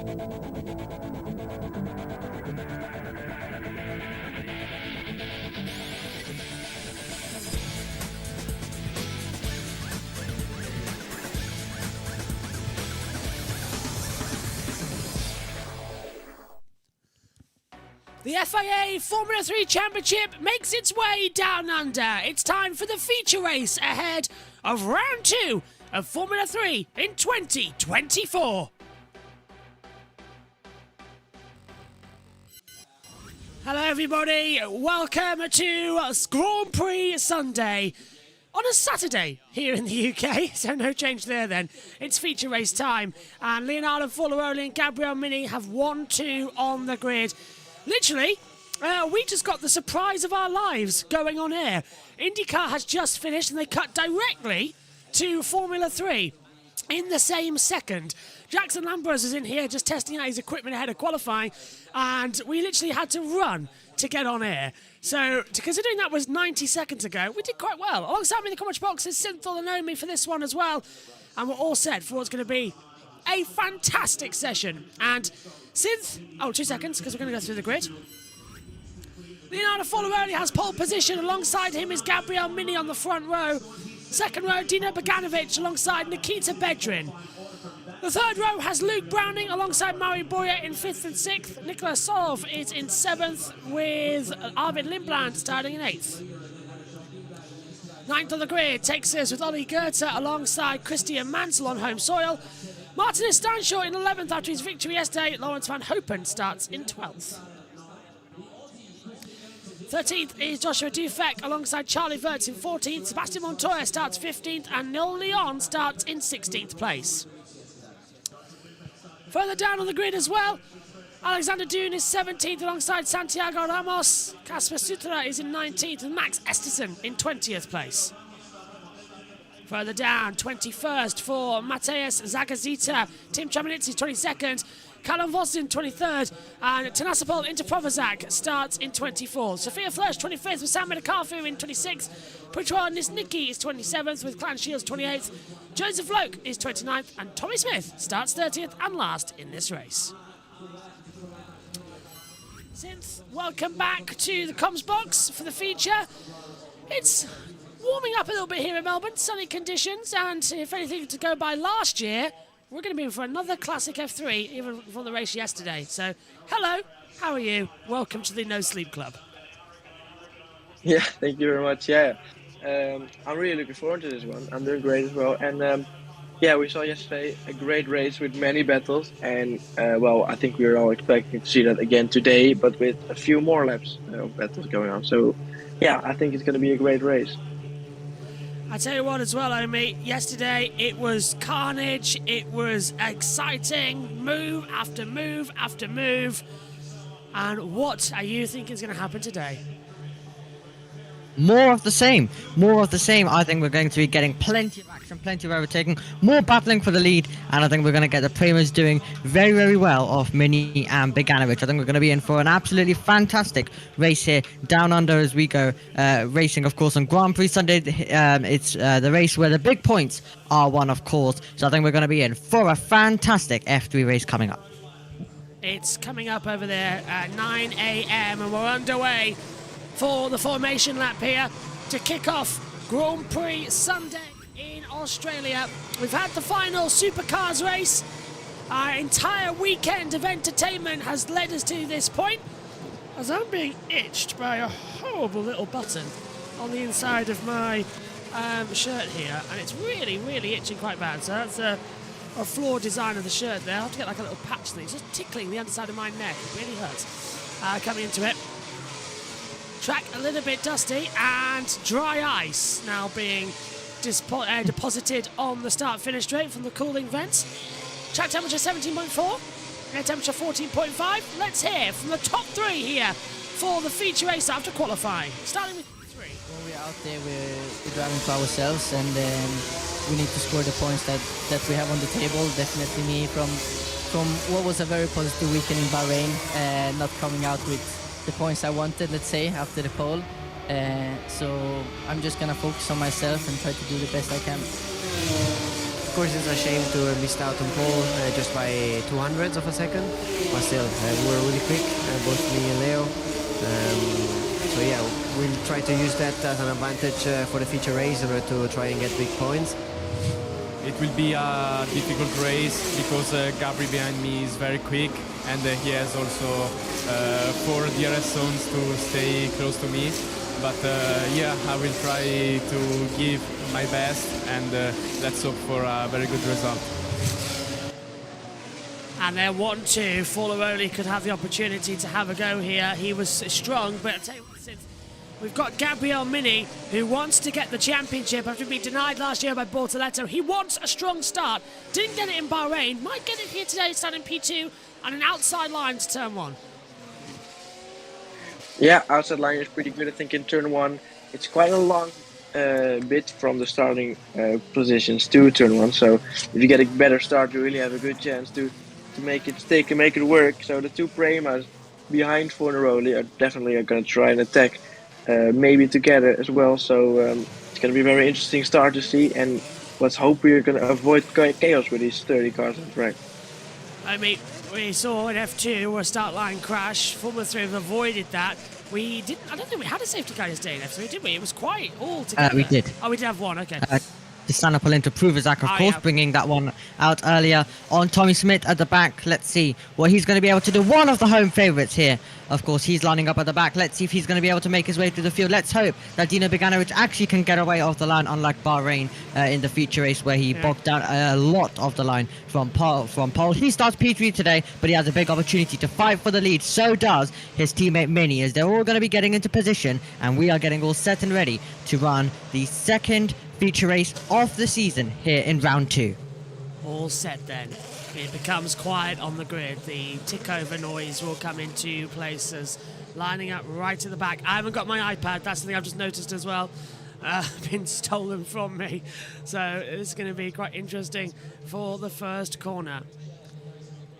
The FIA Formula 3 Championship makes its way down under. It's time for the feature race ahead of round 2 of Formula 3 in 2024. Hello everybody, welcome to Grand Prix Sunday. On a Saturday here in the UK, so no change there then. It's feature race time, and Leonardo Forlaroli and Gabriel Mini have 1-2 on the grid. Literally, we just got the surprise of our lives going on air. IndyCar has just finished and they cut directly to Formula 3 in the same second. Jackson Lambros is in here just testing out his equipment ahead of qualifying, and we literally had to run to get on air. So, considering that was 90 seconds ago, we did quite well. Alongside me in the comment box is Synthol and Naomi for this one as well, and we're all set for what's going to be a fantastic session. And Synth, 2 seconds, because we're going to go through the grid. Leonardo Forlaroli has pole position. Alongside him is Gabriel Mini on the front row. Second row, Dino Beganovic alongside Nikita Bedrin. The third row has Luke Browning alongside Mario Boya in 5th and 6th. Nicholas Solov is in 7th with Arvid Lindblad starting in 8th. 9th on the grid takes us with Ollie Goethe alongside Christian Mansell on home soil. Martin Stanshaw in 11th after his victory yesterday. Lawrence Van Hopen starts in 12th. 13th is Joshua Dufek alongside Charlie Wirtz in 14th. Sebastian Montoya starts 15th and Neil Leon starts in 16th place. Further down on the grid as well, Alexander Dune is 17th alongside Santiago Ramos. Kasper Sutra is in 19th and Max Esterson in 20th place. Further down, 21st for Mateusz Zagazita, Tim Chamanitzi 22nd, Callum Voss in 23rd, and Tanasapol Interprovazak starts in 24th. Sophia Flörsch 25th with Sam Medakafu in 26th. Putra Nisnicki is 27th with Clan Shields 28th. Joseph Loke is 29th, and Tommy Smith starts 30th and last in this race. Synth, welcome back to the comms box for the feature. It's warming up a little bit here in Melbourne, sunny conditions, and if anything to go by last year, we're going to be in for another classic F3, even from the race yesterday. So, hello, how are you? Welcome to the No Sleep Club. Yeah, thank you very much. Yeah, I'm really looking forward to this one. I'm doing great as well. And yeah, we saw yesterday a great race with many battles. And well, I think we were all expecting to see that again today, but with a few more laps of battles going on. So, yeah, I think it's going to be a great race. I tell you what as well, Omi, yesterday it was carnage, it was exciting, move after move after move. And what are you thinking is going to happen today? More of the same. More of the same. I think we're going to be getting plenty of action, plenty of overtaking, more battling for the lead, and I think we're going to get the Primus doing very, very well off Mini and Beganovic. I think we're going to be in for an absolutely fantastic race here down under as we go. Racing, of course, on Grand Prix Sunday. It's the race where the big points are won, of course. So I think we're going to be in for a fantastic F3 race coming up. It's coming up over there at 9 a.m. and we're underway for the formation lap here to kick off Grand Prix Sunday in Australia. We've had the final supercars race. Our entire weekend of entertainment has led us to this point, as I'm being itched by a horrible little button on the inside of my shirt here, and it's really, really itching quite bad. So that's a flaw design of the shirt there. I'll have to get like a little patch thing. It's just tickling the underside of my neck. It really hurts. Coming into it. Track a little bit dusty and dry ice now being deposited on the start-finish straight from the cooling vents. Track temperature 17.4, air temperature 14.5. Let's hear from the top three here for the feature race after qualifying. Starting with three. When we're out there, we're driving for ourselves, and we need to score the points that we have on the table. Definitely me from what was a very positive weekend in Bahrain, not coming out with the points I wanted, let's say, after the pole. So I'm just gonna focus on myself and try to do the best I can. course, it's a shame to miss out on pole just by 200ths of a second, but still, we were really quick, both me and Leo. So yeah, we'll try to use that as an advantage for the feature race in order to try and get big points. It will be a difficult race because Gabri behind me is very quick, and he has also 4 DRS zones to stay close to me. But yeah, I will try to give my best, and let's hope for a very good result. And then 1-2, Forlaroli could have the opportunity to have a go here. He was strong, but I'll tell you what, since we've got Gabriel Mini, who wants to get the championship after being denied last year by Bortoletto. He wants a strong start. Didn't get it in Bahrain. Might get it here today, starting P2 and an outside line to turn 1. Yeah, outside line is pretty good. I think in turn 1, it's quite a long bit from the starting positions to turn 1. So if you get a better start, you really have a good chance to make it stick and make it work. So the 2 Premas behind Fornaroli are definitely going to try and attack, maybe together as well. So it's going to be a very interesting start to see, and let's hope we're going to avoid chaos with these 30 cars on track. I mean, we saw in F2 a start line crash. Formula 3 have avoided that. We didn't. I don't think we had a safety car yesterday in F3, did we? It was quite all together. We did. Oh, we did have one. Okay. Stana Polenta Pruvazak, of course, yeah. bringing that one out earlier on Tommy Smith at the back. Let's see what he's going to be able to do. One of the home favourites here. Of course, he's lining up at the back. Let's see if he's going to be able to make his way through the field. Let's hope that Dino Beganovic actually can get away off the line, unlike Bahrain in the feature race where he bogged down a lot of the line from pole. He starts P3 today, but he has a big opportunity to fight for the lead. So does his teammate Mini, as they're all going to be getting into position, and we are getting all set and ready to run the second feature race of the season here in round 2. All set then. It becomes quiet on the grid. The tick over noise will come into places, lining up right at the back. I haven't got my iPad. That's something I've just noticed as well. Been stolen from me. So it's going to be quite interesting for the first corner.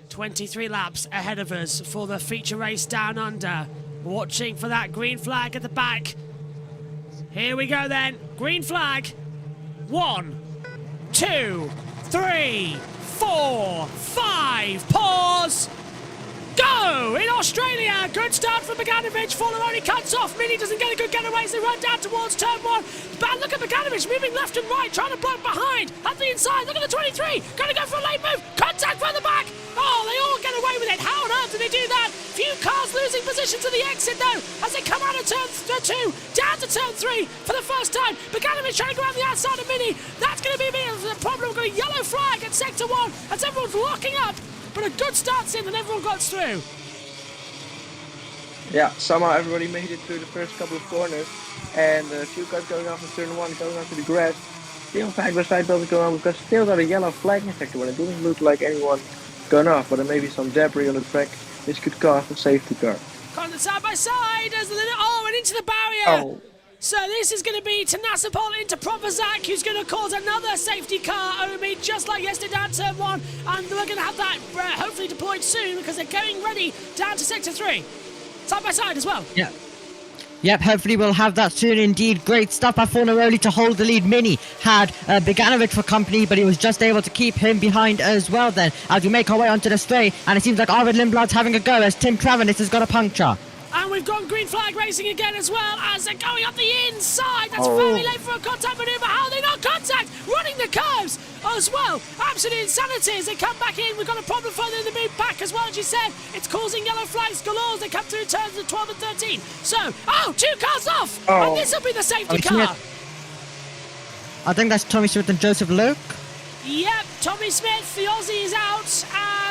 23 laps ahead of us for the feature race down under. Watching for that green flag at the back. Here we go then. Green flag. 1, 2, 3, 4, 5. Pause. Go! In Australia, good start from Beganovic. Forlaroli cuts off. Mini doesn't get a good getaway as they run down towards turn 1. But look at Beganovic moving left and right, trying to block behind. At the inside, look at the 23. Going to go for a late move. Contact from the back. Oh, they all get away with it. How on earth did they do that? Few cars losing position to the exit though, as they come out of turn 2, down to turn 3 for the first time. Beganovic trying to go around the outside of Mini. That's going to be a problem. We're going to yellow flag at sector 1 as everyone's locking up. But a good start's in and everyone got through. Yeah, somehow everybody made it through the first couple of corners, and a few cars going off in turn 1, going onto the grass. Still side by side doesn't go on because still got a yellow flag in sector 1. It didn't look like anyone gone off, but there may be some debris on the track. This could cost a safety car. Contact side by side as the little and into the barrier. Oh. So this is going to be Tanasapol into Provozak, who's going to cause another safety car, Omi, just like yesterday down turn 1. And we're going to have that hopefully deployed soon because they're going ready down to sector 3. Side by side as well. Yeah. Yep, hopefully we'll have that soon indeed. Great stuff by Fornaroli to hold the lead. Mini had Beganovic for company, but he was just able to keep him behind as well then. As we make our way onto the straight, and it seems like Arvid Lindblad's having a go as Tim Travenis has got a puncture. And we've got green flag racing again as well as they're going up the inside. That's very late for a contact manoeuvre. How are they not contact? Running the curves as well. Absolute insanity as they come back in. We've got a problem further in the mid back as well, as you said. It's causing yellow flags galore as they come through turns of 12 and 13. So, 2 cars off. And this will be the safety car. I think that's Tommy Smith and Joseph Loke. Yep, Tommy Smith, the Aussie is out.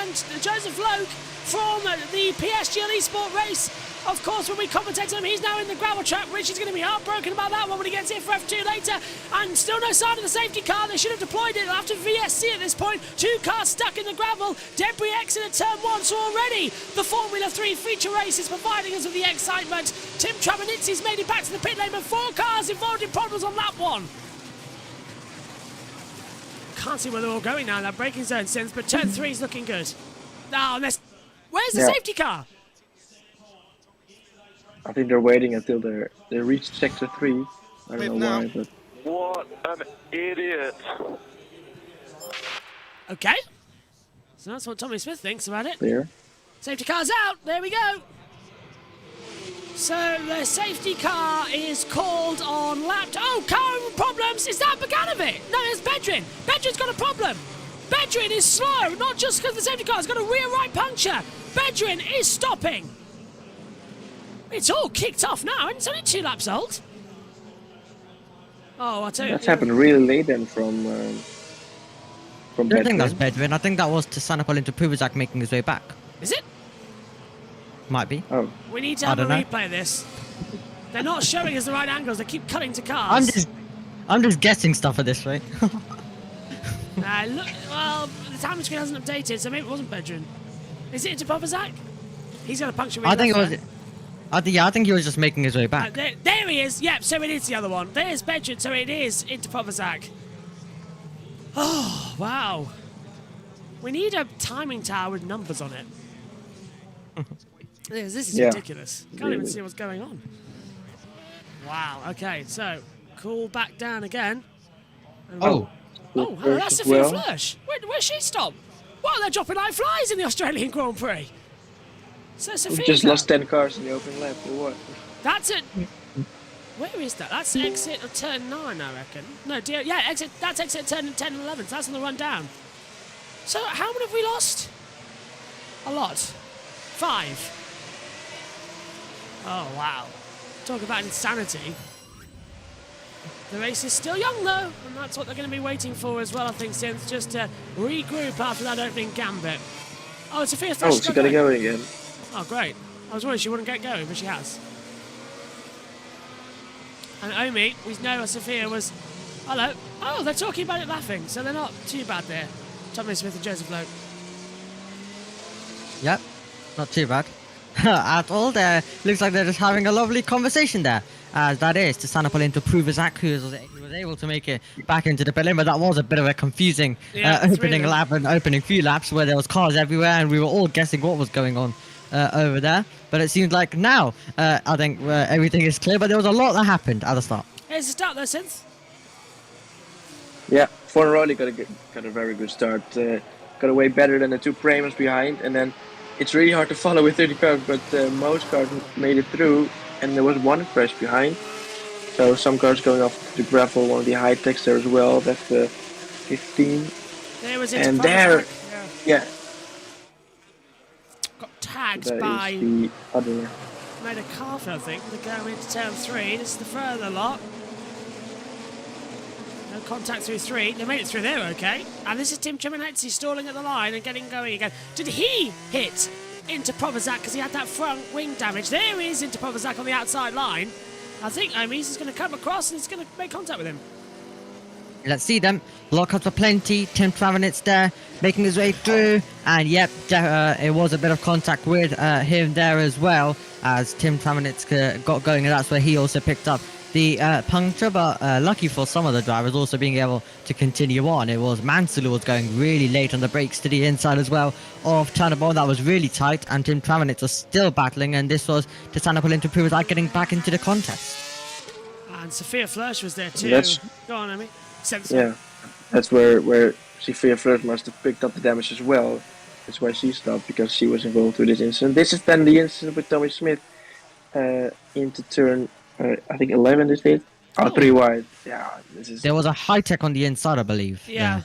And Joseph Loke from the PSG Esport race. Of course, when we commentate on him, he's now in the gravel trap. Richie's going to be heartbroken about that one when he gets here for F2 later. And still no sign of the safety car. They should have deployed it. They'll have to VSC at this point. 2 cars stuck in the gravel. Debris exit at turn 1. So already the Formula 3 feature race is providing us with the excitement. Tim Travanizzi's made it back to the pit lane, but 4 cars involved in problems on that one. Can't see where they're all going now in that braking zone sense, but turn 3 is looking good. Now, where's the safety car? I think they're waiting until they reach sector 3. I don't know why, but... What an idiot. Okay. So that's what Tommy Smith thinks about it. Clear. Safety car's out. There we go. So the safety car is called on lap. Oh, car problems. Is that Bogdanovic? No, it's Bedrin. Bedrin's got a problem. Bedrin is slow, not just because the safety car's got a rear right puncture. Bedrin is stopping. It's all kicked off now, and it's only 2 laps old. Oh, I tell you. That's happened really late then from I don't think that's Bedford. Bedouin. I think that was Tisanopoulos into Puvazak making his way back. Is it? Might be. Oh, We need to I have a don't know. replay of this. They're not showing us the right angles. They keep cutting to cars. I'm just guessing stuff at this rate. Look, well, the time screen hasn't updated, so maybe it wasn't Bedrin. Is it into Popazak? He's got a puncture. I think it was. I think he was just making his way back. There he is. Yep, so it is the other one. There's Bedrin, so it is into Popazak. Oh, wow. We need a timing tower with numbers on it. This is ridiculous. Can't even see what's going on. Wow, okay, so cool back down again. And Oh. Oh, hello, that's Sophia Flörsch. Where's she stop? Wow, they're dropping like flies in the Australian Grand Prix. So we Sophia just lost 10 cars in the open lap, or what? That's it. Where is that? That's exit of turn 9, I reckon. No, dear, yeah, exit. That's exit turn 10 and 11. So that's on the run down. So how many have we lost? A lot. 5. Oh, wow. Talk about insanity. The race is still young, though, and that's what they're going to be waiting for as well, I think, since just to regroup after that opening gambit. Oh, it's a fierce Oh, she got to go again. Oh, great. I was worried she wouldn't get going, but she has. And Omi, we know Sophia was... Hello. Oh, they're talking about it laughing, so they're not too bad there. Tommy Smith and Joseph Lowe. Yep, not too bad. At all. There looks like they're just having a lovely conversation there. As that is to Tisanopoulos into Puvazak, who was able to make it back into the pit, but that was a bit of a confusing opening lap and opening few laps where there was cars everywhere and we were all guessing what was going on over there. But it seems like now I think everything is clear, but there was a lot that happened at the start. Here's the start though, Synth. Yeah, Fornaroli got a very good start. Got away better than the 2 Premos behind, and then it's really hard to follow with 30 cars, but most cars made it through, and there was 1 crash behind. So some cars going off the gravel, one of the high techs there as well. That's 15. There was and there, yeah. Got tagged That by... is the other. Made a calf, I think. They're going into turn 3. This is the further lot. No contact through 3. They made it through there, okay. And this is Tim Chiminetzi stalling at the line and getting going again. Did he hit into Popazak because he had that front wing damage? There he is into Popazak on the outside line. I think Omis is going to come across and he's going to make contact with him. Let's see them. Lockouts for plenty. Tim Travanitz there, making his way through. And yep, it was a bit of contact with him there as well, as Tim Travanitz got going, and that's where he also picked up the puncture. But lucky for some of the drivers also being able to continue on. It was Mansell who was going really late on the brakes to the inside as well of Tannenbaum. That was really tight, and Tim Travanitz was still battling, and this was to Tannenbaum to prove without getting back into the contest. And Sophia Flörsch was there too. Go on, Omi. Yeah, that's where Sophia Flörsch must have picked up the damage as well. That's why she stopped, because she was involved with this incident. This is then the incident with Tommy Smith into turn, I think 11 is it? Oh, 3 wide. Yeah, this is... There was a high tech on the inside, I believe. Yeah.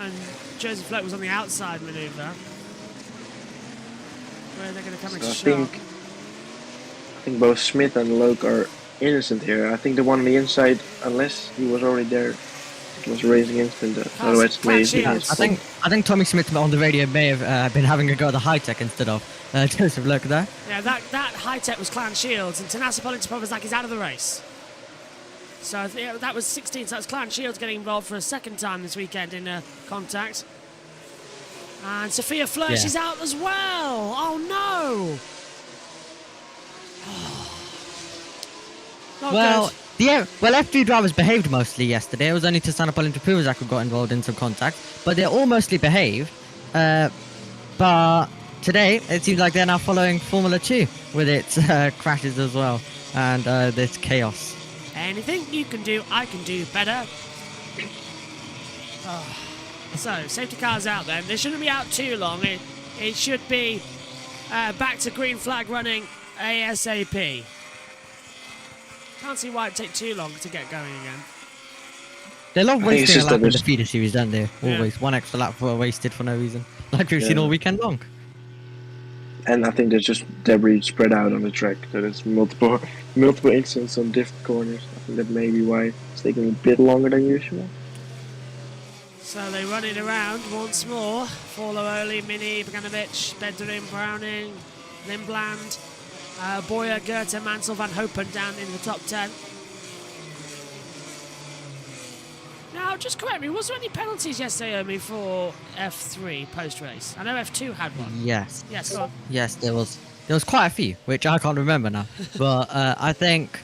And Joseph Lowe was on the outside manoeuvre. Where they're going to come into shot. I think both Smith and Loke are innocent here. I think the one on the inside, unless he was already there, it was a racing incident. Otherwise, maybe. I think Tommy Smith on the radio may have been having a go at the high tech instead of Joseph Loke there. Yeah, that high tech was Clan Shields, and Tanasi Polintopovazak is out of the race. So I think that was 16. So that's Clan Shields getting involved for a second time this weekend in contact. And Sophia Flörsch is out as well. Oh no! Well, F3 drivers behaved mostly yesterday. It was only Tisanopoulos and Puvazak who got involved in some contact, but they all mostly behaved. But today, it seems like they're now following Formula 2 with its crashes as well, and this chaos. Anything you can do, I can do better. So, safety car's out then. They shouldn't be out too long. It should be back to green flag running ASAP. Can't see why it'd take too long to get going again. They love I think it's wasting a just lap that in the feeder series, don't they? Yeah. Always. One extra lap wasted for no reason. Like we've seen all weekend long. And I think there's just debris spread out on the track. So there's multiple incidents on different corners. I think that may be why it's taking a bit longer than usual. So they run it around once more. Forloroli, Mini, Boganovic, Bedrin, Browning, Lindblad, Boyer, Goethe, Mansell, Van Hopen down in the top 10. Now, just correct me, was there any penalties yesterday, Omi, for F3 post-race? I know F2 had one. Yes. Yes, go on. Yes, there was quite a few, which I can't remember now. But I think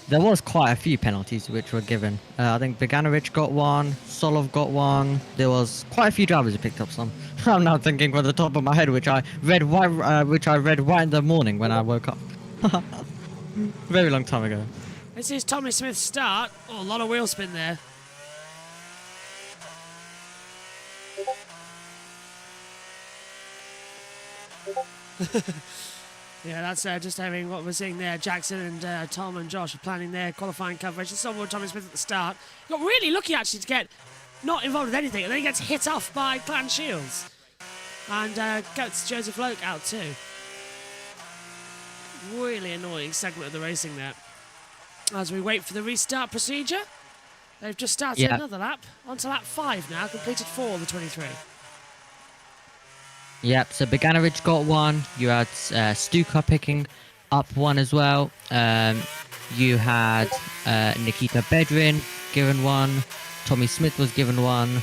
there was quite a few penalties which were given. I think Boganovic got one, Solov got one. There was quite a few drivers who picked up some. I'm now thinking from the top of my head, which I read right in the morning when I woke up. Very long time ago. This is Tommy Smith's start. Oh, a lot of wheel spin there. Yeah, that's just having what we're seeing there. Jackson and Tom and Josh are planning their qualifying coverage. This is on Tommy Smith at the start. Got really lucky actually to get not involved with anything, and then he gets hit off by Clan Shields. And gets Joseph Loke out too. Really annoying segment of the racing there. As we wait for the restart procedure, they've just started another lap. On to lap 5 now, completed 4 of the 23. Yep, so Boganovic got one. You had Stuka picking up one as well. You had Nikita Bedrin given one. Tommy Smith was given one.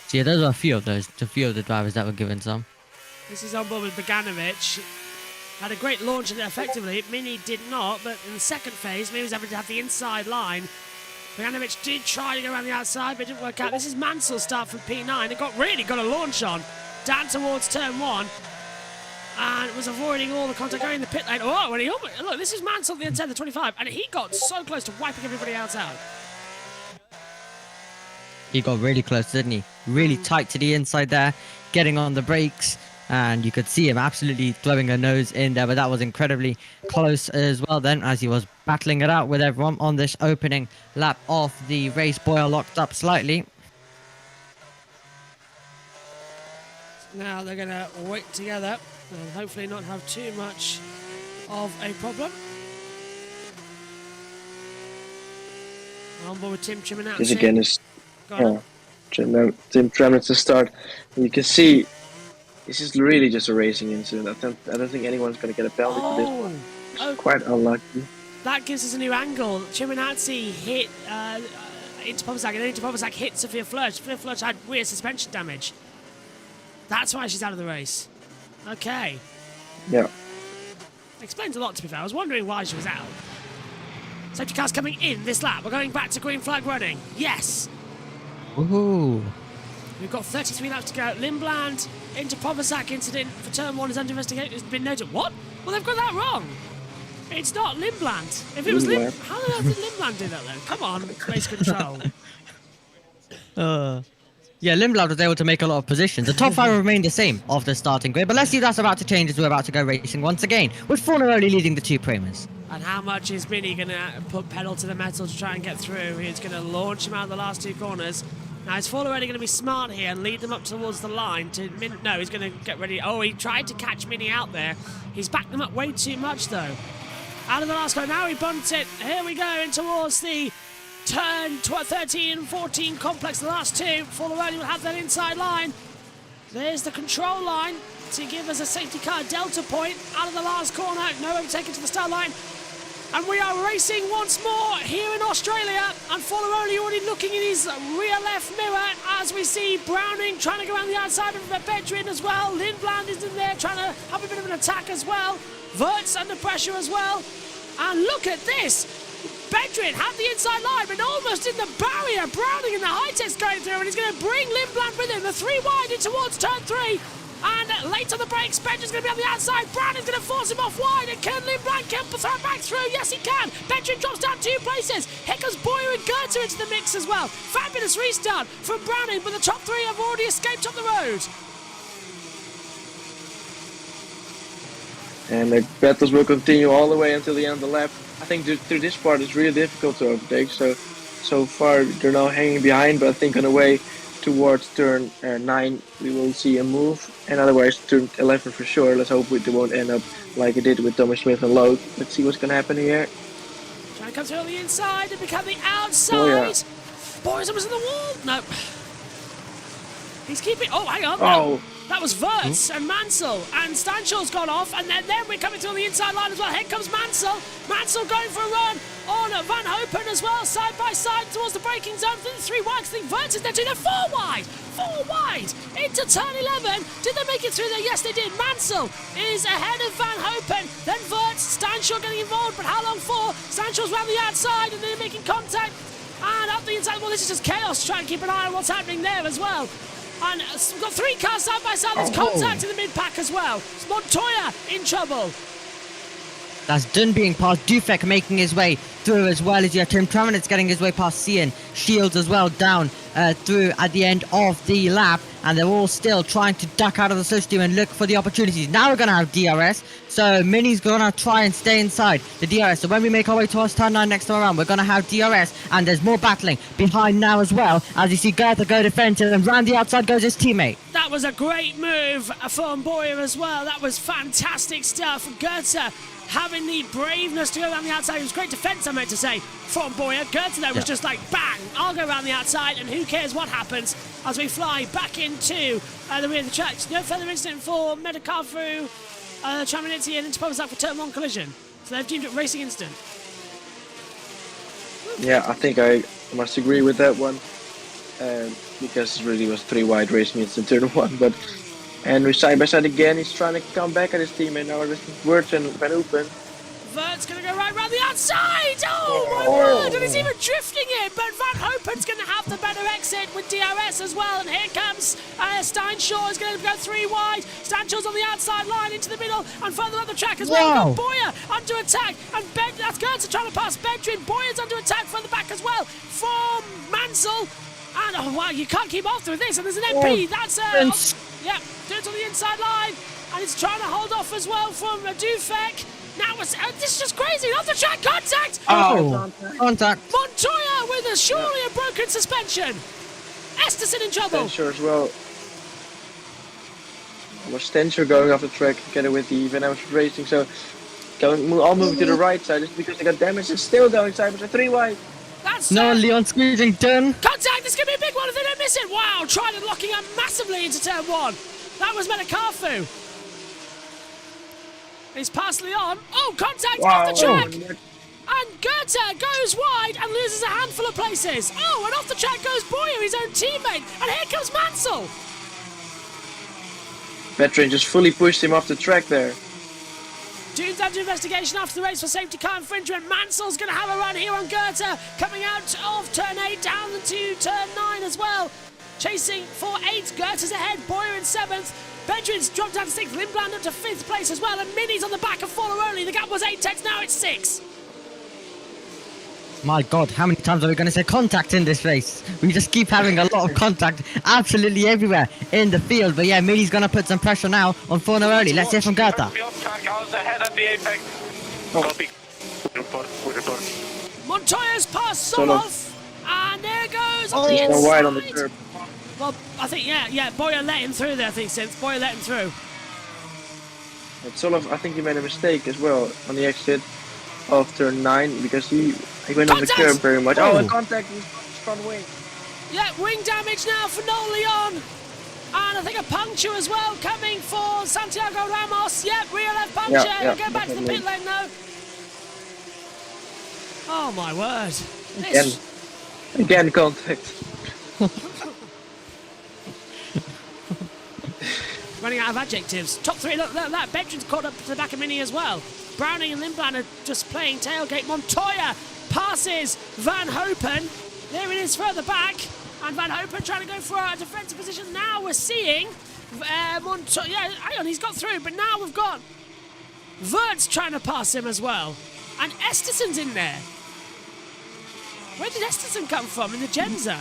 So yeah, those are a few of the drivers that were given some. This is on board with Boganovic. Had a great launch effectively. Mini did not, but in the second phase, Mini was able to have the inside line. Boganovic did try to go around the outside, but it didn't work out. This is Mansell's start from P9. It really got a launch on. Down towards turn 1. And was avoiding all the contact going in the pit lane. Oh, when he look, this is Mansell at the inside of the 25, and he got so close to wiping everybody else out. He got really close, didn't he? Really tight to the inside there, getting on the brakes, and you could see him absolutely throwing a nose in there, but that was incredibly close as well then, as he was battling it out with everyone on this opening lap of the race. Boyer locked up slightly. Now they're going to wait together and hopefully not have too much of a problem. On board with Tim Chiminazzi. This again is Tim Tremitz to start. And you can see this is really just a racing incident. I don't think anyone's going to get a penalty for this one. It's quite unlucky. That gives us a new angle. Chiminazzi hit into Poposak, and then into Poposak hit Sophia Flörsch. Sophia Flörsch had weird suspension damage. That's why she's out of the race. Okay. Yeah. Explains a lot, to be fair. I was wondering why she was out. Safety car's coming in this lap. We're going back to green flag running. Yes. Woohoo. We've got 33 laps to go. Lindblad into Poposak incident for turn 1 is under investigation. Has been noted. What? Well, they've got that wrong. It's not Lindblad. If it was Lindblad, how the hell did Lindblad do that then? Come on, race control. Yeah, Lindblad was able to make a lot of positions. The top 5 remained the same off the starting grid, but let's see if that's about to change as we're about to go racing once again, with Fornaroli leading the 2 Premiers. And how much is Mini going to put pedal to the metal to try and get through? He's going to launch him out of the last 2 corners. Now, is Fornaroli going to be smart here and lead them up towards the line? No, he's going to get ready. Oh, he tried to catch Mini out there. He's backed them up way too much, though. Out of the last corner. Now he bunts it. Here we go in towards the turn 13 and 14 complex, the last 2. Fornaroli will have that inside line. There's the control line to give us a safety car delta point out of the last corner. No overtaking to the start line. And we are racing once more here in Australia. And Fornaroli already looking in his rear left mirror as we see Browning trying to go around the outside of Bedrin as well. Lindblad is in there trying to have a bit of an attack as well. Wirtz under pressure as well. And look at this. Bedrin had the inside line, but almost in the barrier. Browning in the high test going through, and he's going to bring Lindblad with him. The 3 wide in towards turn 3. And late on the brakes. Benjamin's going to be on the outside. Browning's going to force him off wide. And can Lindblad throw it back through? Yes, he can. Benjamin drops down 2 places. Here comes Boyer and Goethe into the mix as well. Fabulous restart from Browning, but the top 3 have already escaped up the road. And the battles will continue all the way until the end of the lap. I think through this part it's really difficult to overtake. So far they're now hanging behind, but I think on the way towards turn 9 we will see a move, and otherwise turn 11 for sure. Let's hope it won't end up like it did with Thomas Smith and Load. Let's see what's going to happen here. Trying to come through on the inside and become the outside. Boyer's almost in the wall. No. He's keeping... Oh, hang on. Oh. That was Wirtz and Mansell, and Stanshaw's gone off, and then we're coming through on the inside line as well. Here comes Mansell. Mansell going for a run on Van Hopen as well, side by side towards the braking zone. 3 wide. I think Wirtz is there too. They're 4 wide. 4 wide into turn 11. Did they make it through there? Yes, they did. Mansell is ahead of Van Hopen. Then Wirtz, Stanshaw getting involved, but how long for? Stanshaw's round the outside, and they're making contact. And up the inside. Well, this is just chaos. Trying to keep an eye on what's happening there as well. And we've got 3 cars side by side. There's contact in the mid-pack as well. It's Montoya in trouble. That's Dunn being past, Dufek making his way through as well as you have Tim Traminitz getting his way past Cian, Shields as well down through at the end of the lap, and they're all still trying to duck out of the slipstream and look for the opportunities. Now we're going to have DRS, so Mini's going to try and stay inside the DRS. So when we make our way towards turn 9 next time around, we're going to have DRS, and there's more battling behind now as well, as you see Goethe go defensive, and round the outside goes his teammate. That was a great move from Boyer as well. That was fantastic stuff. Goethe having the braveness to go around the outside. It was great defence, I meant to say, from Boyer. Goethe though was just like, bang, I'll go around the outside, and who cares what happens as we fly back into the rear of the track. No further incident for Metacalfu, Traminiti and Interpolus for turn 1 collision. So they've deemed it racing incident. Yeah, I think I must agree with that one, because it really was 3 wide racing incident in turn 1. But and we're side by side again. He's trying to come back at his teammate now. With Wirtz and Van Hopen. Wirtz going to go right round the outside. Oh my word! And he's even drifting it. But Van Hopen's going to have the better exit with DRS as well. And here comes Steinshaw is going to go 3 wide. Stanshaw's on the outside line into the middle and further up the track as well. We've got Boyer under attack, and that's Goethe trying to pass Bedrin. Boyer's under attack further back as well from Mansell. And oh wow, you can't keep after this. And there's an MP. That's yeah, do it on the inside line, and it's trying to hold off as well from Dufek. Now it's this is just crazy. Off the track, contact. Contact. Montoya with surely a broken suspension. Esterson in trouble. Stencher as well. Was Stencher going off the track together with the Van Hopen Racing? So all moving to the right side. It's because they got damaged. It's still going side, but 3 wide. That's No, Leon squeezing Dunn. contact. This could be a big one if they don't miss it. Wow, Trident locking up massively into turn 1. That was Metacalfu. He's past Leon. Oh, contact off the track. And Goethe goes wide and loses a handful of places. Oh, and off the track goes Boyer, his own teammate. And here comes Mansell. Veteran just fully pushed him off the track there. Dunes under investigation after the race for safety car infringement. Mansell's going to have a run here on Goethe, coming out of turn 8 down to turn 9 as well. Chasing for 8, Goethe's ahead, Boyer in 7th. Bedrin's dropped down to 6th, Lindblad up to 5th place as well, and Mini's on the back of Fowler only. The gap was 8 tenths, now it's 6. My God, how many times are we going to say contact in this race? We just keep having a lot of contact absolutely everywhere in the field. But yeah, Mini's going to put some pressure now on Fornaroli. Let's hear from Goethe. Montoya's passed Soloff, and there goes on the He's inside. gone wide on the curb. Well, I think, yeah, Boyer let him through there, I think, since Boyer let him through. And Soloff, I think he made a mistake as well on the exit of turn 9 because he went on the curb very much. Oh, and contact with front wing. Yeah, wing damage now for Noel Leon. And I think a puncture as well coming for Santiago Ramos. Yep, rear left puncture. Yeah, Go back to the pit lane now. Oh my word. Again contact. Running out of adjectives. Top 3, look, that Bedrin's caught up to the back of Mini as well. Browning and Lindblad are just playing tailgate. Montoya passes Van Hopen. There it is further back. And Van Hopen trying to go for a defensive position. Now we're seeing Montoya, hang on, he's got through, but now we've got Vert's trying to pass him as well. And Esterson's in there. Where did Esterson come from in the Genza?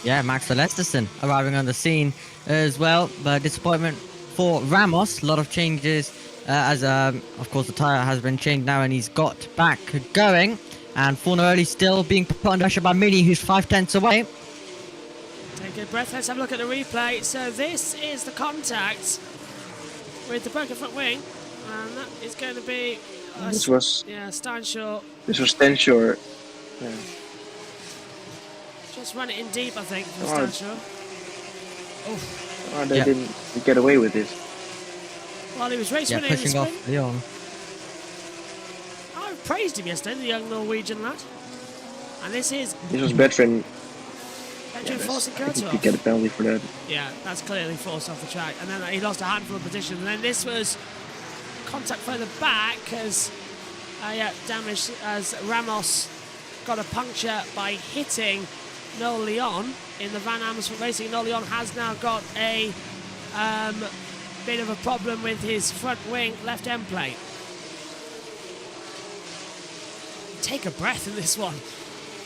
Yeah, Max Estersson arriving on the scene as well. But disappointment for Ramos. A lot of changes as, of course, the tyre has been changed now and he's got back going. And Fornaroli still being put under pressure by Mini, who's 5/10 away. Take a breath. Let's have a look at the replay. So this is the contact with the broken front wing. And that is going to be... This was Steinshaw. This was Stenshaw. Yeah. Just run it in deep, I think, for Oh. Steinshaw. Oh, they didn't get away with this. While he was race Yeah, winning in the pushing sprint. off Leon. I praised him yesterday, the young Norwegian lad. And this is This was Bertrand. Benjamin forcing I Kurtz think he off. get a penalty for that. Yeah, that's clearly forced off the track. And then he lost a handful of positions. And then this was contact further back as damage as Ramos got a puncture by hitting Noel Leon in the Van Amersfoort Racing. Noel Leon has now got a bit of a problem with his front wing left end plate. Take a breath in this one.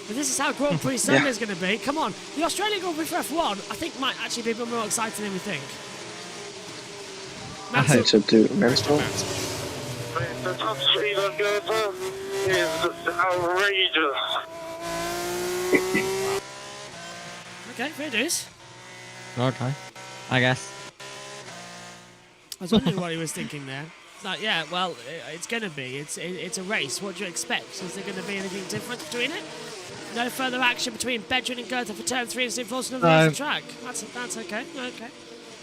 But this is how Grand Prix Sunday is going to be. Come on. The Australian Grand Prix for F1, I think, might actually be a bit more exciting than we think. I hope so too. Mansell. The top speed on Goethe is outrageous. Okay, fair dues. Okay, I guess. I was wondering what he was thinking there. It's like, yeah, well, it's going to be. It's a race. What do you expect? Is there going to be anything different between it? No further action between Bedrin and Goethe for turn 3 as they force another off the track. That's okay. Okay.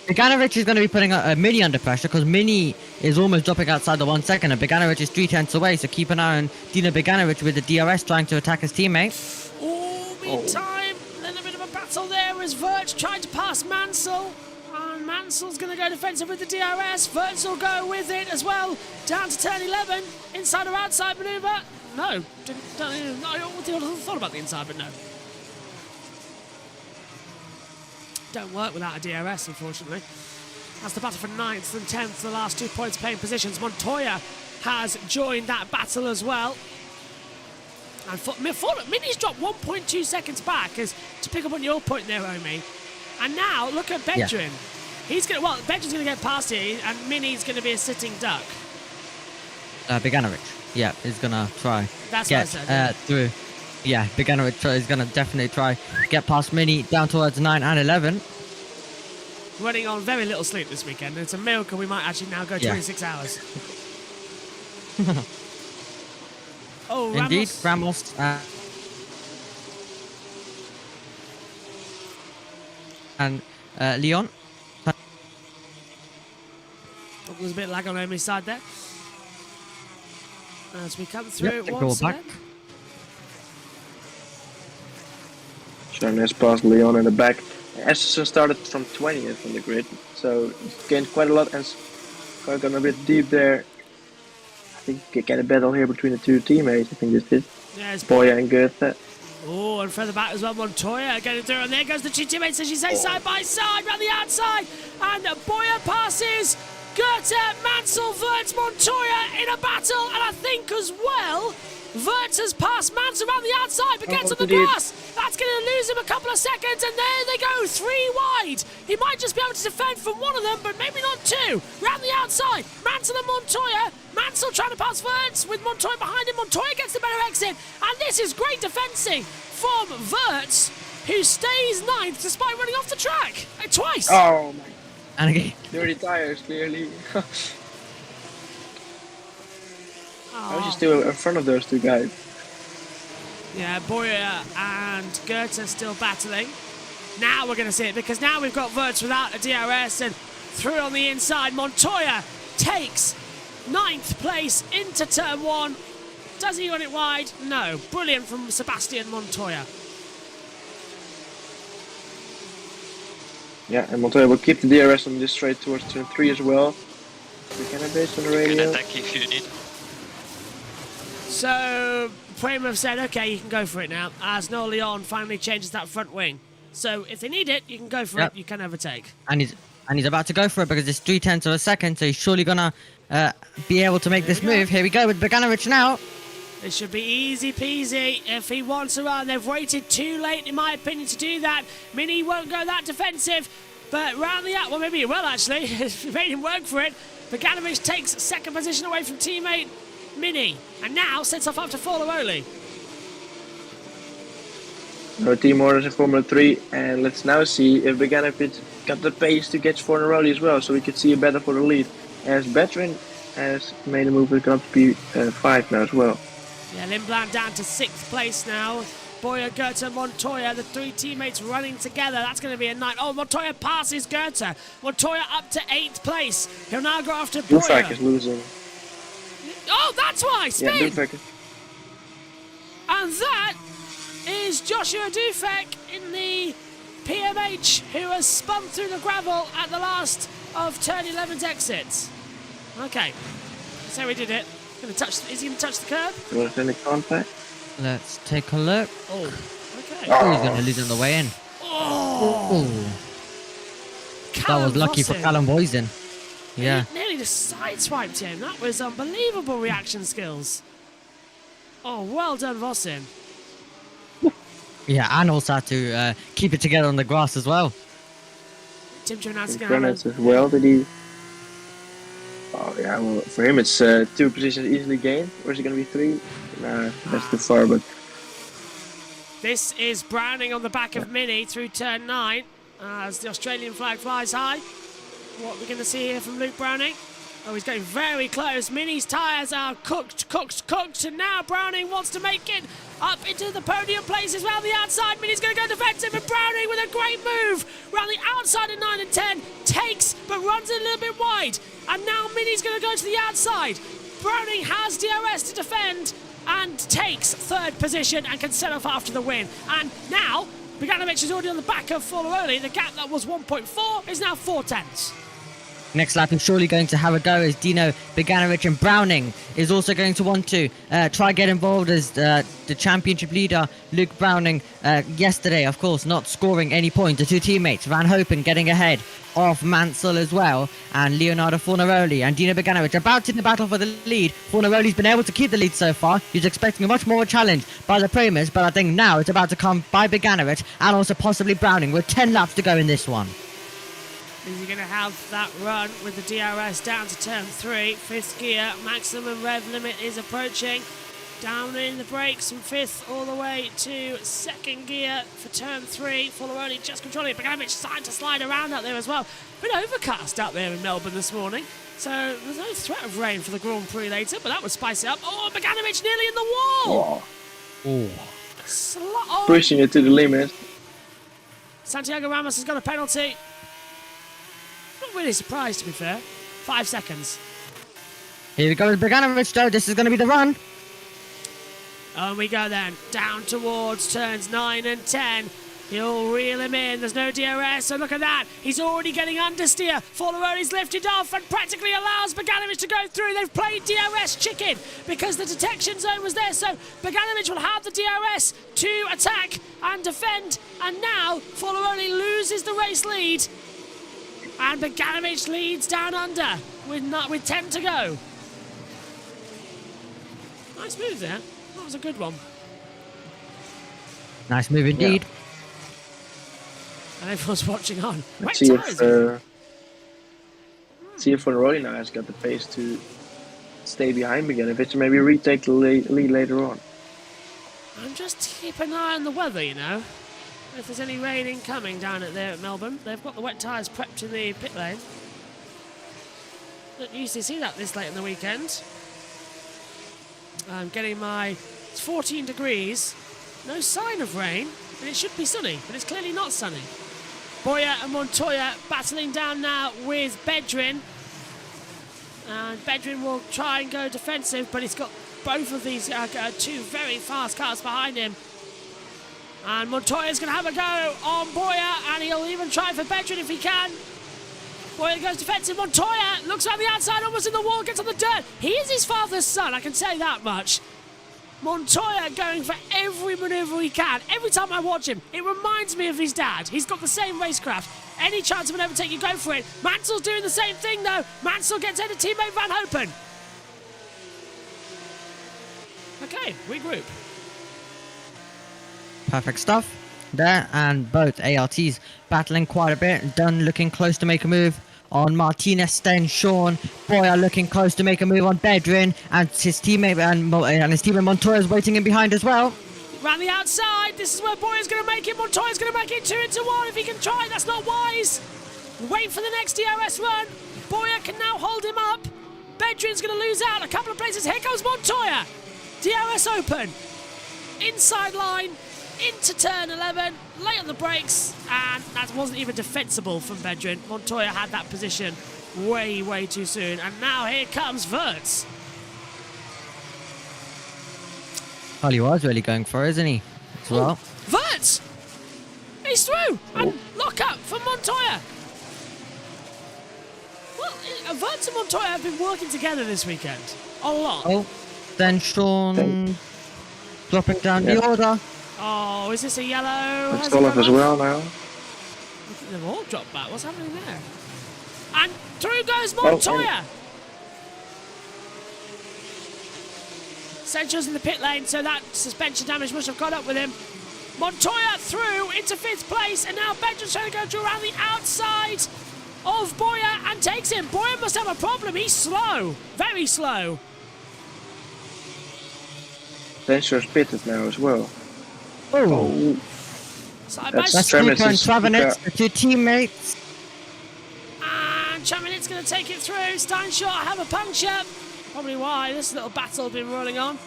Beganovic is going to be putting a Mini under pressure because Mini is almost dropping outside the 1 second and Beganovic is 3/10 away, so keep an eye on Dino Beganovic with the DRS trying to attack his teammate. Oh, meantime, then a bit of a battle there as Vert tried to pass Mansell. And Mansell's going to go defensive with the DRS. Vertz will go with it as well. Down to turn 11. Inside or outside manoeuvre. No. I thought about the inside, but no. Don't work without a DRS, unfortunately. That's the battle for 9th and 10th, the last 2 points paying positions. Montoya has joined that battle as well. And Mini's dropped 1.2 seconds back, as to pick up on your point there, Omi. And now, look at Bedrin. Yeah. Bedrin's going to get past here, and Mini's going to be a sitting duck. Beganovic, yeah, is going to try That's get what I said. through. Yeah, Beganovic is going to definitely try get past Mini down towards 9 and 11. Running on very little sleep this weekend. It's a miracle we might actually now go 26 hours. Oh, Indeed, Ramos. And Leon. There's a bit of lag on Omi's side there. As we come through Yep, once go back. again. Charnes passed Leon in the back. Esterson started from 20th on the grid, so he gained quite a lot and gone a bit deep there. I think you get a battle here between the two teammates. I think this is There's Boya and Goethe. Oh, and further back as well, Montoya getting through, and there goes the two teammates, as you say, side by side, round the outside, and Boya passes Goethe, Mansell, Verts, Montoya in a battle, and I think as well, Verts has passed Mansell around the outside, but gets on the grass. That's going to lose him a couple of seconds, and there they go, 3 wide. He might just be able to defend from one of them, but maybe not 2. Round the outside, Mansell and Montoya. Mansell trying to pass Verts with Montoya behind him. Montoya gets the better exit, and this is great defending from Verts, who stays 9th despite running off the track twice. Oh my! And again. Dirty tires, clearly. How is he Oh. still in front of those two guys? Yeah, Boya and Goethe still battling. Now we're going to see it, because now we've got Verts without a DRS, and through on the inside, Montoya takes 9th place into turn 1. Does he run it wide? No. Brilliant from Sebastian Montoya. Yeah, and Montoya will keep the DRS on this straight towards turn 3 as well. We can base on the radio. attack if you need. So, Prema have said, okay, you can go for it now, as Noel Leon finally changes that front wing. So if they need it, you can go for Yep. it. You can overtake. And he's about to go for it because it's 0.3 of a second, so he's surely gonna be able to make There this we go. move. Here we go with Beganovic now. It should be easy peasy if he wants to run. They've waited too late, in my opinion, to do that. Mini won't go that defensive, but round the well, maybe he will actually. Made him work for it. Beganovic takes second position away from teammate Mini, and now sets off after Forlaroli. No team orders in Formula 3, and let's now see if Beganovic got the pace to catch Fornaroli as well, so we could see a battle for the lead. As Betrin has made a move, it's going to be 5 now as well. Yeah, Lindblad down to 6th place now. Boyer, Goethe, Montoya, the 3 teammates running together. That's going to be a night. Oh, Montoya passes Goethe. Montoya up to 8th place. He'll now go after Boyer. Dufak is losing. Oh, that's why! Spin! Yeah, Dufak. And that is Joshua Dufek in the PMH, who has spun through the gravel at the last of turn 11's exits. Okay, so we did it. Is he going to touch the curb? You want to send a contact? Let's take a look. Oh, okay. Oh, he's gonna lose on the way in. Oh, That was lucky for Callum Boysen. Yeah. He nearly just sideswiped him. That was unbelievable reaction skills. Oh, well done, Vossen. Yeah, and also had to keep it together on the grass as well. Tim Jonas Granats as well, did he? Oh yeah, well for him it's 2 positions easily gained. Or is it going to be 3? Nah, that's too far, but This is Browning on the back of Mini through turn 9 as the Australian flag flies high. What are we going to see here from Luke Browning? Oh, he's getting very close. Mini's tyres are cooked, and now Browning wants to make it up into the podium places round the outside. Mini's going to go defensive, and Browning with a great move round the outside of 9 and 10 takes, but runs a little bit wide. And now Mini's going to go to the outside. Browning has DRS to defend and takes 3rd position and can set off after the win. And now Beganovic is already on the back of Forlaroli. The gap that was 1.4 is now 4/10. Next lap is surely going to have a go as Dino Beganovic, and Browning is also going to want to try get involved as the championship leader Luke Browning yesterday, of course, not scoring any points. The 2 teammates, Van Hopen getting ahead of Mansell as well, and Leonardo Fornaroli and Dino Beganovic about in the battle for the lead. Fornaroli's been able to keep the lead so far. He's expecting a much more challenge by the Premiers, but I think now it's about to come by Beganovic and also possibly Browning with 10 laps to go in this one. Is he going to have that run with the DRS down to turn 3? 5th gear, maximum rev limit is approaching. Down in the brakes from 5th all the way to 2nd gear for turn 3. Forlaroli just controlling it. Beganovic starting to slide around out there as well. Bit overcast out there in Melbourne this morning. So there's no threat of rain for the Grand Prix later, but that would spice it up. Oh, Beganovic nearly in the wall! oh, pushing it to the limit. Santiago Ramos has got a penalty. Not really surprised, to be fair. 5 seconds. Here we go with Beganovic though. This is going to be the run. On we go then, down towards turns 9 and 10. He'll reel him in, there's no DRS, so look at that. He's already getting understeer. Forlaroli's lifted off and practically allows Beganovic to go through. They've played DRS chicken because the detection zone was there, so Beganovic will have the DRS to attack and defend. And now Forlaroli loses the race lead. And Beganovic leads down under with 10 to go. Nice move there. That was a good one. Nice move indeed. And everyone's watching on. Let's see if Fornaroli now has got the pace to stay behind Beganovic and maybe retake the lead later on. I'm just keep an eye on the weather, you know. If there's any rain incoming down there at Melbourne. They've got the wet tyres prepped in the pit lane. Don't usually see that this late in the weekend. I'm getting it's 14 degrees. No sign of rain, and it should be sunny, but it's clearly not sunny. Boyer and Montoya battling down now with Bedrin. And Bedrin will try and go defensive, but he's got both of these 2 very fast cars behind him. And Montoya's going to have a go on Boyer, and he'll even try for Bedrin if he can. Boyer goes defensive. Montoya looks around the outside, almost in the wall, gets on the dirt. He is his father's son, I can say that much. Montoya going for every manoeuvre he can. Every time I watch him, it reminds me of his dad. He's got the same racecraft. Any chance of an overtake, you go for it. Mansell's doing the same thing, though. Mansell gets ahead of teammate Van Hopen. Okay, regroup. Perfect stuff there, and both ARTs battling quite a bit. Dunn looking close to make a move on Martinez, then Sean. Boyer looking close to make a move on Bedrin, and his teammate Montoya is waiting in behind as well. Round the outside, this is where Boyer's going to make it. Montoya's going to make it 2 into 1 if he can try. That's not wise. Wait for the next DRS run. Boyer can now hold him up. Bedrin's going to lose out a couple of places. Here comes Montoya. DRS open. Inside line. Into turn 11, late on the brakes, and that wasn't even defensible from Bedrin. Montoya had that position way, way too soon, and now here comes Wirtz. Well, he was really going for it, isn't he? As well. Wirtz! He's through! And lock up for Montoya. Well, Wirtz and Montoya have been working together this weekend. A lot. Oh, then Sean dropping down the order. Oh, is this a yellow? It's Olaf as well now. They've all dropped back. What's happening there? And through goes Montoya. Sancho's in the pit lane, so that suspension damage must have caught up with him. Montoya through into 5th place, and now Bedrin's trying to go around the outside of Boyer and takes him. Boyer must have a problem. He's slow, very slow. Tensio's pitted now as well. Oh, Side by that's side. Cooper and Travenetz, the 2 teammates. And Travenet's going to take it through. Steinshaw have a puncture. Probably why this little battle has been rolling on.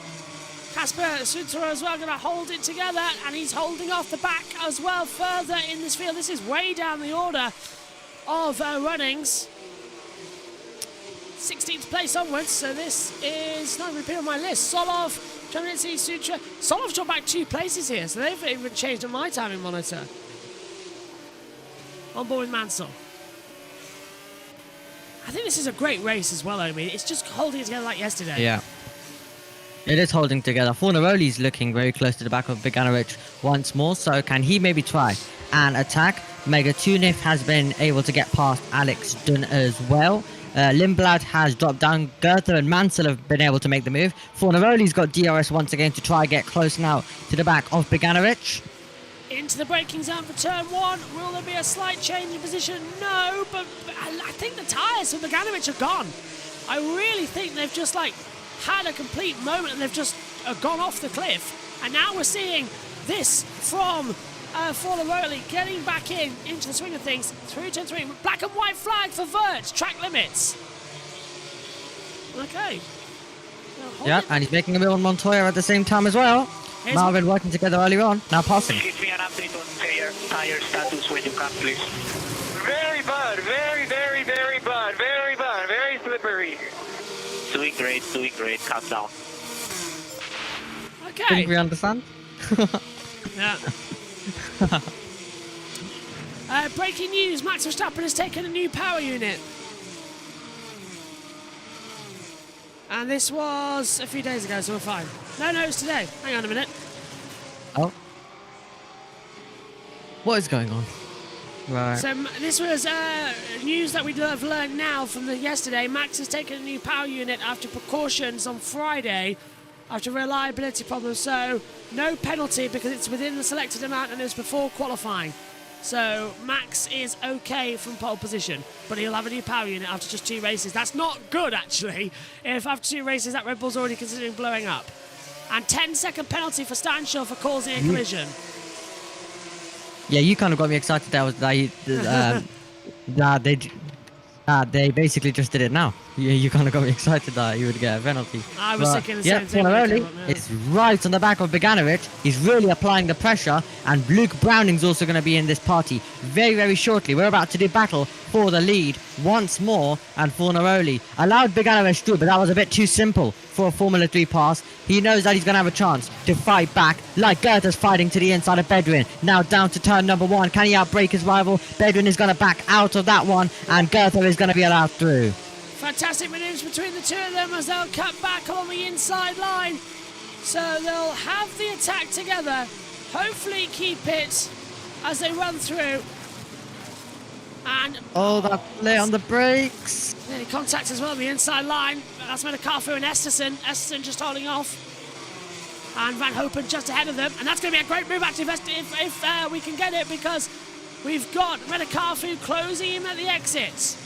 Casper Sutra as well going to hold it together, and he's holding off the back as well further in this field. This is way down the order of runnings. 16th place onwards, so this is not going to appear on my list. Solov, Travenetz, Sutra. Solov's dropped back 2 places here, so they've even changed on my timing monitor. On board with Mansell. I think this is a great race as well, I mean, it's just holding it together like yesterday. Yeah. It is holding together. Fornaroli's looking very close to the back of Beganovic once more, so can he maybe try and attack? Mega Tunif has been able to get past Alex Dunn as well. Lindblad has dropped down. Goethe and Mansell have been able to make the move. Fornaroli's got DRS once again to try get close now to the back of Beganovic. Into the braking zone for turn 1. Will there be a slight change in position? No, but I think the tyres for Beganovic are gone. I really think they've just had a complete moment and they've just gone off the cliff. And now we're seeing this from Fornaroli getting back into the swing of things through turn 3. Black and white flag for Wirtz. Track limits. Okay. Yeah, and he's making a move on Montoya at the same time as well. Here's Marvin working together earlier on, now passing. Give me an update on tire status when you come, please. Very bad, very, very, very bad, very bad, very slippery. Doing great, calm down. Okay. Think we understand? Yeah. Breaking news, Max Verstappen has taken a new power unit. And this was a few days ago, so we're fine. No, it's today. Hang on a minute. Oh. What is going on? Right. So this was news that we have learned now from yesterday. Max has taken a new power unit after precautions on Friday after reliability problems. So no penalty because it's within the selected amount and it's before qualifying. So Max is okay from pole position, but he'll have a new power unit after just 2 races. That's not good, actually, if after 2 races that Red Bull's already considering blowing up. And 10-second penalty for Stanshaw for causing a collision. Yeah, you kind of got me excited. They basically just did it now. You kind of got me excited that you would get a penalty. I was thinking the same thing. Fornaroli is right on the back of Beganovic. He's really applying the pressure, and Luke Browning's also going to be in this party very, very shortly. We're about to do battle for the lead once more, and Fornaroli allowed Beganovic through, but that was a bit too simple for a Formula 3 pass. He knows that he's going to have a chance to fight back, like Goethe's fighting to the inside of Bedrin. Now down to turn number 1. Can he outbrake his rival? Bedrin is going to back out of that one, and Goethe is going to be allowed through. Fantastic manoeuvres between the two of them as they'll cut back along the inside line. So they'll have the attack together, hopefully keep it as they run through. And Oh, that play on the brakes. nearly contact as well on the inside line. That's Metakafu and Esterson. Esterson just holding off. And Van Hopen just ahead of them. And that's going to be a great move actually if we can get it, because we've got Metakafu closing him at the exits.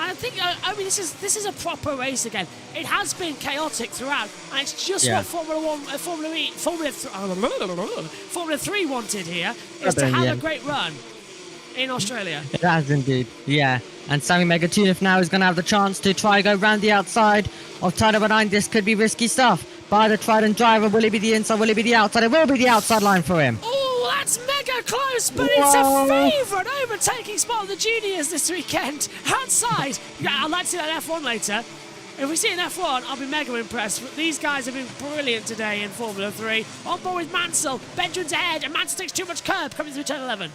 And I think, I mean, this is a proper race again. It has been chaotic throughout, and it's just what Formula 3 wanted here, is to have a great run in Australia. It has indeed, yeah. And Sammy Megatunov now is going to have the chance to try go round the outside of turn number 9. This could be risky stuff. By the Trident driver, will it be the inside, will it be the outside? It will be the outside line for him. Oh, that's mega close, but it's a favourite overtaking spot of the juniors this weekend. Outside. Yeah, I'd like to see that F1 later. If we see an F1, I'll be mega impressed. But these guys have been brilliant today in Formula 3. On board with Mansell. Benjamin's ahead, and Mansell takes too much curb coming through turn 11.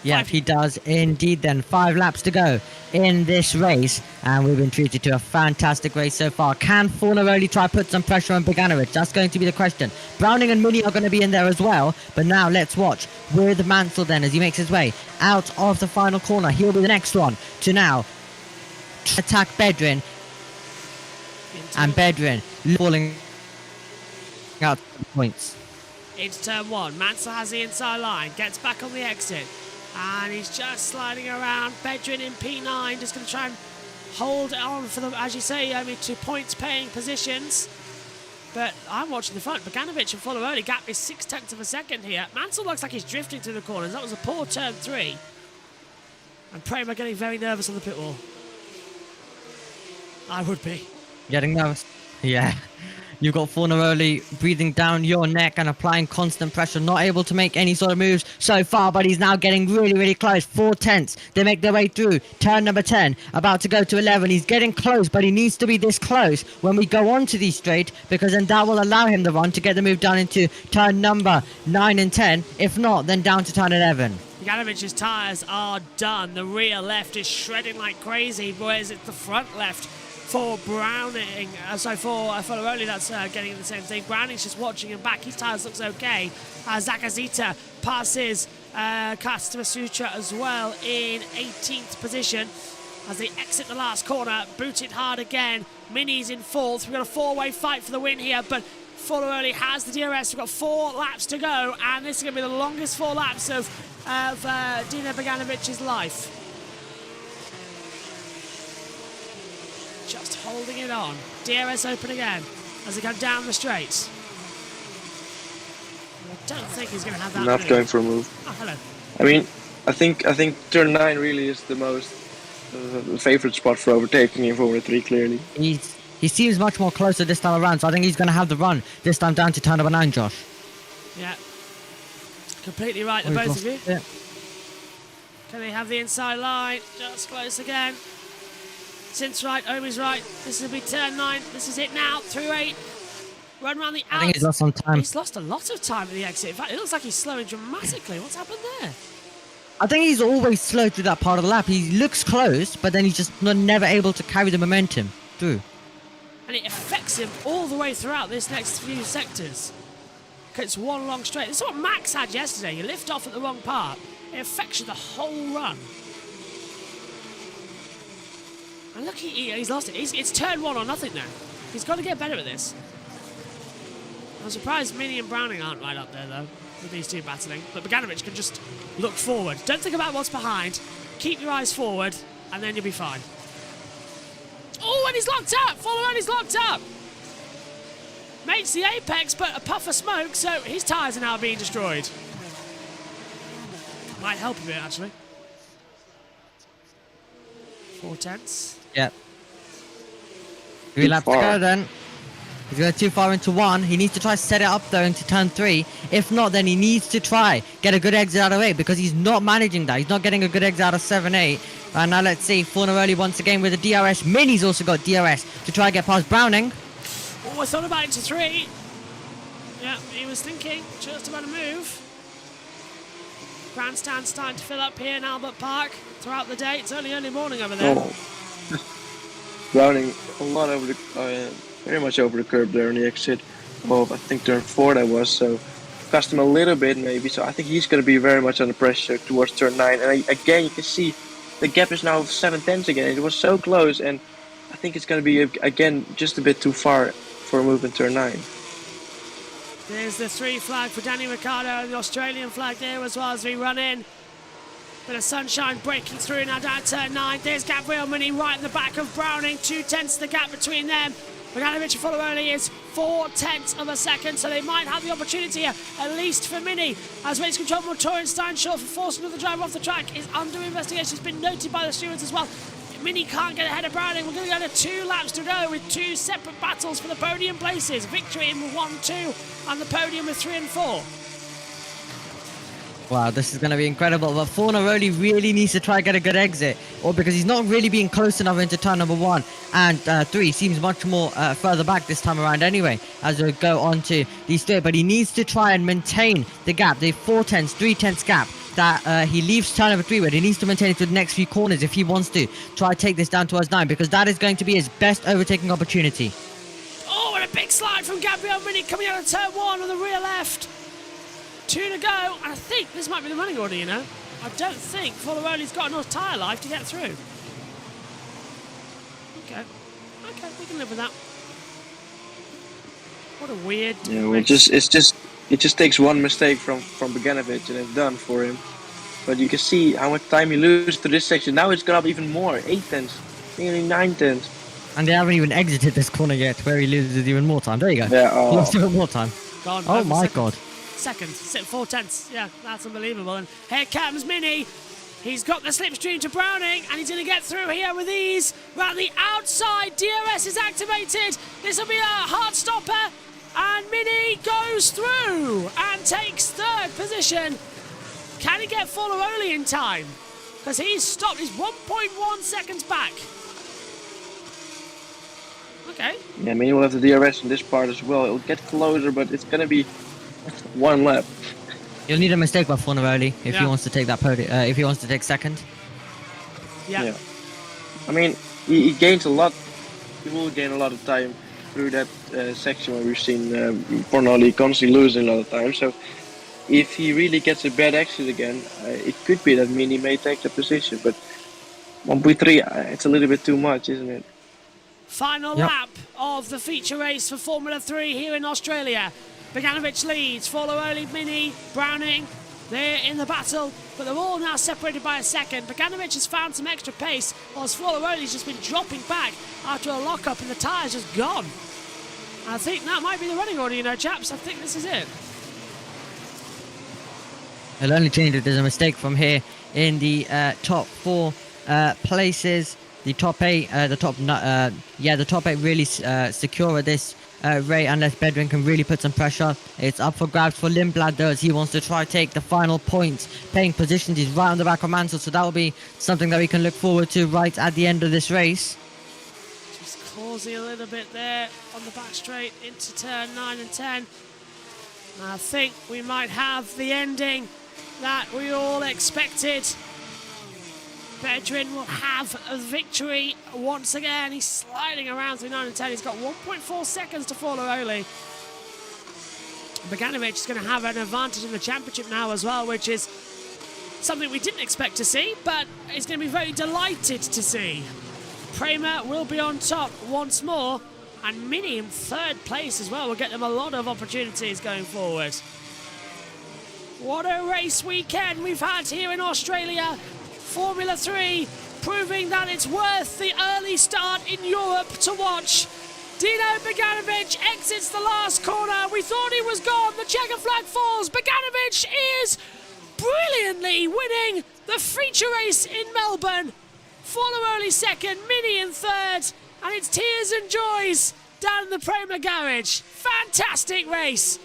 Yeah, he does indeed then. 5 laps to go in this race, and we've been treated to a fantastic race so far. Can Fornaroli try put some pressure on Bogdanovic? That's going to be the question. Browning and Mini are going to be in there as well, but now let's watch with Mansell then as he makes his way out of the final corner. He'll be the next one to now attack Bedrin, and Bedrin falling out points. Into turn 1. Mansell has the inside line, gets back on the exit. And he's just sliding around. Bedrin in P9, just going to try and hold it on for them, as you say, I mean, 2 points paying positions. But I'm watching the front. Bogdanovic and Fornaroli gap is 0.6 of a second here. Mansell looks like he's drifting through the corners. That was a poor turn 3. And Prema getting very nervous on the pit wall. I would be. Getting nervous. Yeah. You've got Fornaroli breathing down your neck and applying constant pressure, not able to make any sort of moves so far, but he's now getting really, really close. 4/10. They make their way through. Turn number 10, about to go to 11. He's getting close, but he needs to be this close when we go on to the straight, because then that will allow him the run to get the move down into turn number 9 and 10. If not, then down to turn 11. Boganovic's tyres are done. The rear left is shredding like crazy, whereas it's the front left for Browning, for Fornaroli, that's getting the same thing. Browning's just watching him back. His tyres looks okay. Zakazita passes Kastama Sutra as well in 18th position as they exit the last corner. Booted hard again. Mini's in 4th. We've got a 4-way fight for the win here, but Fornaroli has the DRS. We've got 4 laps to go, and this is going to be the longest 4 laps of Dino Boganovic's life. Just holding it on. DRS open again as they come down the straight. I don't think he's going to have that. Not move. going for a move. Oh, hello. I mean, I think turn 9 really is the most favorite spot for overtaking in Formula 3. Clearly, He seems much more closer this time around, so I think he's going to have the run this time down to turn number 9, Josh. Yeah. Completely right, the both of you. Yeah. Can they have the inside line? Just close again. Since right, Omi's right. This will be turn 9. This is it now. Through 8. Run around the outside. I think he's lost some time. He's lost a lot of time at the exit. In fact, it looks like he's slowing dramatically. What's happened there? I think he's always slow through that part of the lap. He looks close, but then he's just never able to carry the momentum through. And it affects him all the way throughout this next few sectors. It's one long straight. This is what Max had yesterday. You lift off at the wrong part. It affects you the whole run. And look, he's lost it. It's turn 1 or nothing now. He's got to get better at this. I'm surprised Mini and Browning aren't right up there, though, with these two battling. But Bogdanovic can just look forward. Don't think about what's behind. Keep your eyes forward, and then you'll be fine. Oh, and he's locked up! Fornaroli's locked up! Makes the apex, but a puff of smoke, so his tyres are now being destroyed. Might help a bit, actually. 4/10. Yep. 3 laps to go then. He's going too far into 1. He needs to try set it up though into turn 3. If not, then he needs to try get a good exit out of 8 because he's not managing that. He's not getting a good exit out of 7, 8. And now let's see. Fornaroli once again with a DRS. Mini's also got DRS to try and get past Browning. Oh, I thought about it to 3. Yeah, he was thinking just about a move. Grandstand starting to fill up here in Albert Park throughout the day. It's early morning over there. Oh. Browning a lot over the very much over the curb there on the exit of, I think, turn 4 that was. So cost him a little bit maybe. So I think he's going to be very much under pressure towards turn 9. And again, you can see the gap is now 7/10 again. It was so close, and I think it's going to be, again, just a bit too far for a move in turn 9. There's the 3 flag for Danny Ricciardo and the Australian flag there as well as we run in. Bit of sunshine breaking through now down turn 9. There's Gabriel Mini right in the back of Browning. 2/10 the gap between them. Bogdanovic and Foloroli is 4/10 of a second, so they might have the opportunity here, at least for Mini. As race control Montoya Steinshore for forcing another driver off the track is under investigation. It's been noted by the stewards as well. Mini can't get ahead of Browning. We're going to go to 2 laps to go with 2 separate battles for the podium places. Victory in 1-2 and the podium with 3 and 4. Wow, this is going to be incredible. But Fornaroli really needs to try and get a good exit, or because he's not really being close enough into turn number 1 and 3. Seems much more further back this time around anyway, as we go on to these 3. But he needs to try and maintain the gap, the 4/10, 3/10 gap that he leaves turn number 3 with. He needs to maintain it to the next few corners if he wants to try to take this down towards 9, because that is going to be his best overtaking opportunity. Oh, and a big slide from Gabriel Mini coming out of turn 1 on the rear left. 2 to go, and I think this might be the running order, you know. I don't think Foloroli's got enough tyre life to get through. Okay, we can live with that. What a weird Yeah, well, race. it just takes one mistake from Bogdanovic and it's done for him. But you can see how much time he loses to this section. Now it's gone up even more, 8/10, nearly 9/10. And they haven't even exited this corner yet, where he loses even more time. There you go. Yeah, oh. Lost even more time. Gone Oh over my second. god. Second, 4/10. Yeah, that's unbelievable. And here comes Mini. He's got the slipstream to Browning, and he's going to get through here with ease. Round the outside, DRS is activated. This will be a hard stopper, and Mini goes through and takes 3rd position. Can he get Foloroli in time? Because he's stopped. He's 1.1 seconds back. Okay. Yeah, I mean, we'll have the DRS in this part as well. It'll get closer, but it's going to be 1 lap. You'll need a mistake by Fornaroli if he Yeah. wants to take that podium, if he wants to take 2nd. Yeah. I mean, he gains a lot. He will gain a lot of time through that section where we've seen Fornaroli constantly losing a lot of time. So if he really gets a bad exit again, it could be that Mini may take the position. But 1.3, it's a little bit too much, isn't it? Final Yep. lap of the feature race for Formula 3 here in Australia. Bogdanovic leads, Foloroli, Mini, Browning, they're in the battle, but they're all now separated by a second. Bogdanovic has found some extra pace, whilst Foloroli's just been dropping back after a lock-up and the tyre's just gone. I think that might be the running order, you know, chaps. I think this is it. It'll only change if there's a mistake from here in the top 4 places. The top 8, the top 8 really secure at this rate, unless Bedouin can really put some pressure. It's up for grabs for Lindblad though, as he wants to try take the final points. Paying positions, he's right on the back of Mansell, so that will be something that we can look forward to right at the end of this race. Just causing a little bit there on the back straight into turn 9 and 10. I think we might have the ending that we all expected. Bedouin will have a victory once again. He's sliding around through 9 and 10. He's got 1.4 seconds to Foloroli. Bogdanovic is going to have an advantage in the championship now as well, which is something we didn't expect to see, but he's going to be very delighted to see. Prema will be on top once more, and Mini in 3rd place as well will get them a lot of opportunities going forward. What a race weekend we've had here in Australia. Formula 3 proving that it's worth the early start in Europe to watch. Dino Bogdanovic exits the last corner. We thought he was gone. The checker flag falls. Bogdanovic is brilliantly winning the feature race in Melbourne. Foloroli 2nd, Mini in 3rd, and it's tears and joys down in the Prema garage. Fantastic race.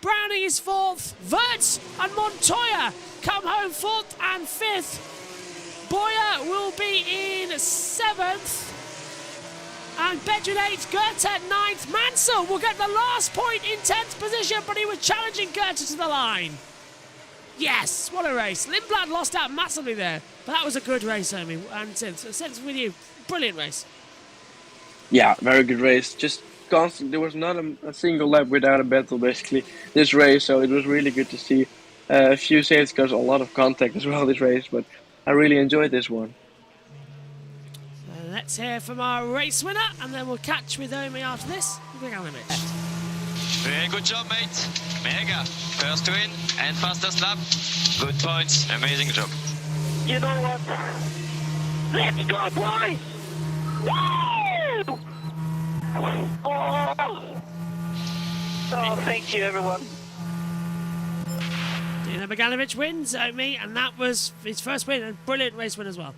Browning is 4th. Wirtz and Montoya come home 4th and 5th. Boyer will be in 7th. And Bedouin 8th, Goethe 9th. Mansell will get the last point in 10th position, but he was challenging Goethe to the line. Yes, what a race. Lindblad lost out massively there, but that was a good race, Omi. And since with you, brilliant race. Yeah, very good race. Just constant. There was not a single lap without a battle basically this race. So it was really good to see a few safety cars, a lot of contact as well this race. But I really enjoyed this one. Let's hear from our race winner, and then we'll catch with Omi after this. Very good job, mate. Mega. First win and fastest lap. Good points. Amazing job. You know what? Let's go, boys! Woo! Oh, thank you, everyone. Dino Beganovic wins, Omi, and that was his first win, and brilliant race win as well.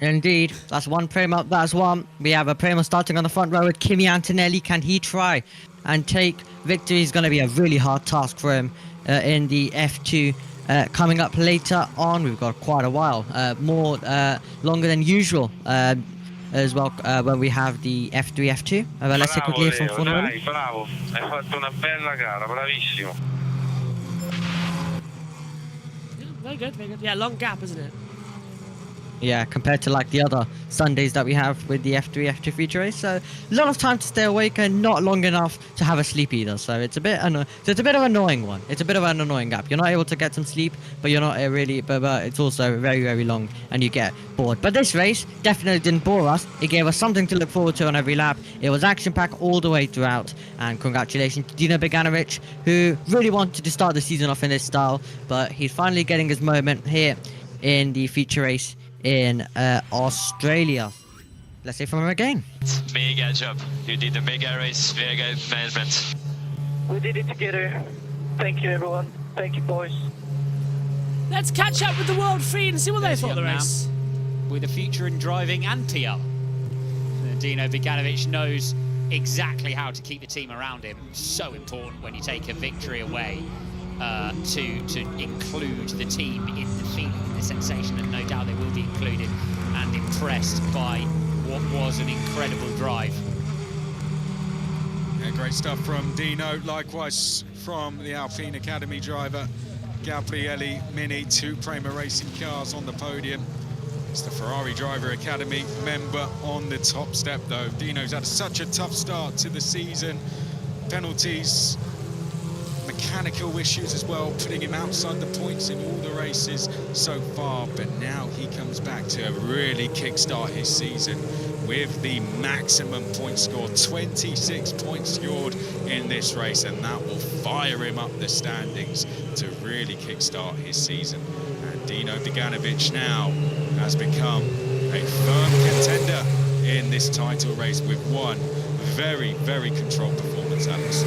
Indeed, that's one Primo. That's one. We have a Primo starting on the front row with Kimi Antonelli. Can he try and take victory? Is going to be a really hard task for him in the F2. Coming up later on, we've got quite a while, longer than usual as well, when we have the F3, F2. Let's take a quickly from Formula 1. Bravo, hai fatto una bella gara, bravissimo. Yeah, very good, very good. Yeah, long gap, isn't it? Yeah, compared to like the other Sundays that we have with the F3, F2 feature race. So a lot of time to stay awake and not long enough to have a sleep either. So it's a bit of an annoying one. It's a bit of an annoying gap. You're not able to get some sleep, but you're not really, but it's also very, very long and you get bored. But this race definitely didn't bore us. It gave us something to look forward to on every lap. It was action-packed all the way throughout. And congratulations to Dino Beganovic, who really wanted to start the season off in this style, but he's finally getting his moment here in the feature race in Australia. Let's hear from him again. Mega job. You did a mega race. Very good management. We did it together. Thank you, everyone. Thank you, boys. Let's catch up with the World Feed and see what they thought of the race. With a future in driving and PR. Dino Beganovic knows exactly how to keep the team around him. So important when you take a victory away. To include the team in the feeling, the sensation, and no doubt they will be included and impressed by what was an incredible drive. Yeah, great stuff from Dino, likewise from the Alpine Academy driver Gabriele Mini, 2 Prema Racing cars on the podium. It's the Ferrari Driver Academy member on the top step though. Dino's had such a tough start to the season, penalties, mechanical issues as well, putting him outside the points in all the races so far, but now he comes back to really kickstart his season with the maximum point score, 26 points scored in this race, and that will fire him up the standings to really kickstart his season. And Dino Beganovic now has become a firm contender in this title race with one very, very controlled performance, Alex.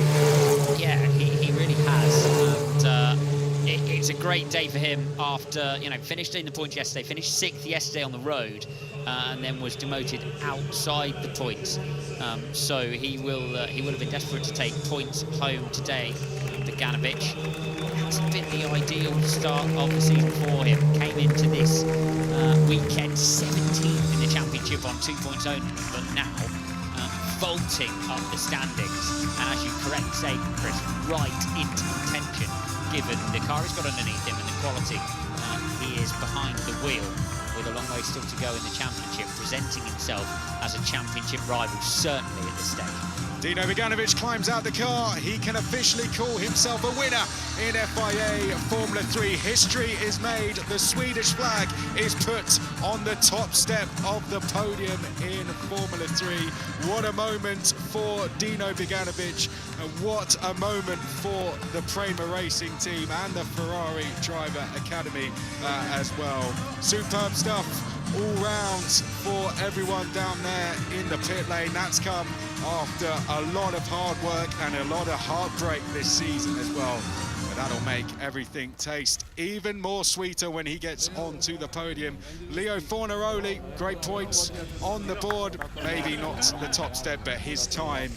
Yeah, he really has, and it's a great day for him after, finished in the points yesterday, finished 6th yesterday on the road, and then was demoted outside the points. So he will have been desperate to take points home today. Beganovic hasn't been the ideal start of the season for him. Came into this weekend 17th in the championship on 2 points only, but now vaulting up the standings, and as you correctly say, Chris, right into contention, given the car he's got underneath him and the quality. He is behind the wheel with a long way still to go in the championship, presenting himself as a championship rival, certainly at this stage. Dino Beganovic climbs out the car. He can officially call himself a winner in FIA Formula 3. History is made. The Swedish flag is put on the top step of the podium in Formula 3. What a moment for Dino Beganovic, and what a moment for the Prema Racing team and the Ferrari Driver Academy as well. Superb stuff all round for everyone down there in the pit lane. That's come after a lot of hard work and a lot of heartbreak this season as well. But that'll make everything taste even more sweeter when he gets onto the podium. Leo Fornaroli, great points on the board. Maybe not the top step, but his time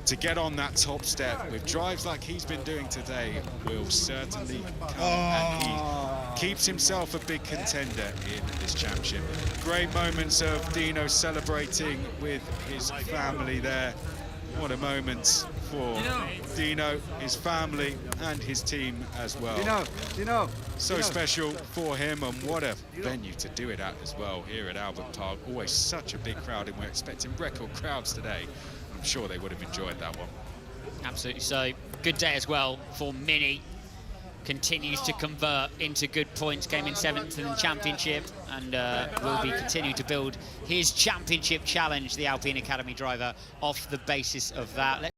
to get on that top step with drives like he's been doing today will certainly come, and he keeps himself a big contender in this championship. Great moments of Dino celebrating with his family there. What a moment for Dino, his family, and his team as well. Dino. So special for him, and what a venue to do it at as well, here at Albert Park. Always such a big crowd, and we're expecting record crowds today. I'm sure they would have enjoyed that one. Absolutely so. Good day as well for Mini. Continues to convert into good points, came in 7th in the championship, and will be continuing to build his championship challenge, the Alpine Academy driver, off the basis of that.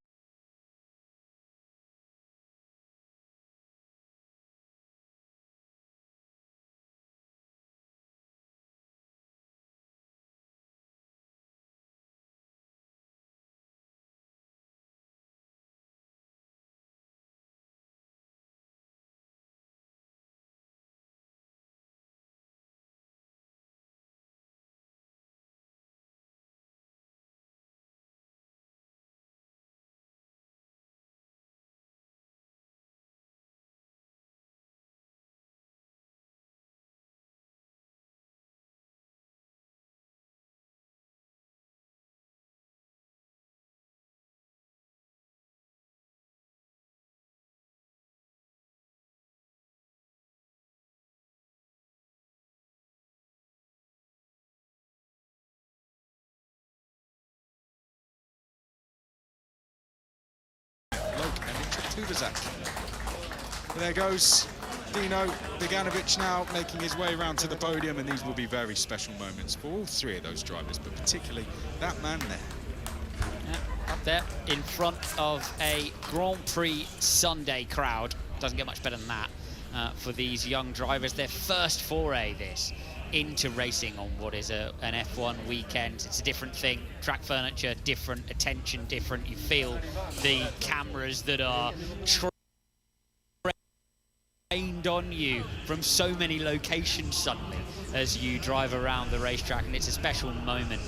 There goes Dino Beganovic now making his way around to the podium, and these will be very special moments for all three of those drivers, but particularly that man there. Yeah, up there in front of a Grand Prix Sunday crowd. Doesn't get much better than that for these young drivers. Their first foray into racing on what is an F1 weekend. It's a different thing. Track furniture, different. Attention, different. You feel the cameras that are trained on you from so many locations suddenly as you drive around the racetrack, and it's a special moment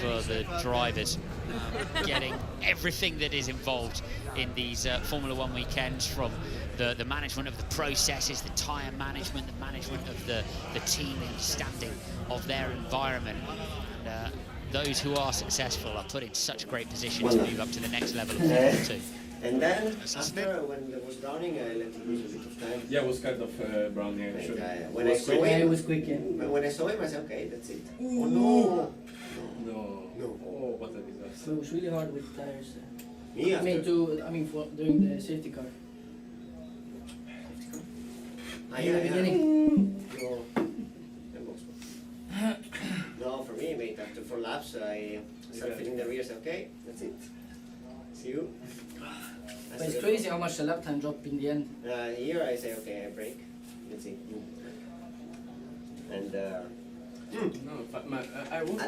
for the drivers, getting everything that is involved in these Formula One weekends, from the management of the processes, the tyre management, the management of the team, understanding of their environment. And those who are successful are put in such a great position to move up to the next level of Formula 2. And then, after, when there was browning, I let him lose a bit of time. Yeah, it was kind of browning. When I saw him, it was quick. When I saw him, I said, okay, that's it. Oh no! No. Oh, what a disaster. So it was really hard with tires. Me after? I mean, during the safety car. In the beginning? No, for me, mate, after 4 laps, I started feeling the rear, said, okay, that's it. See you. But it's crazy how much the lap time dropped in the end. Here I say, okay, I brake. Let's see. And at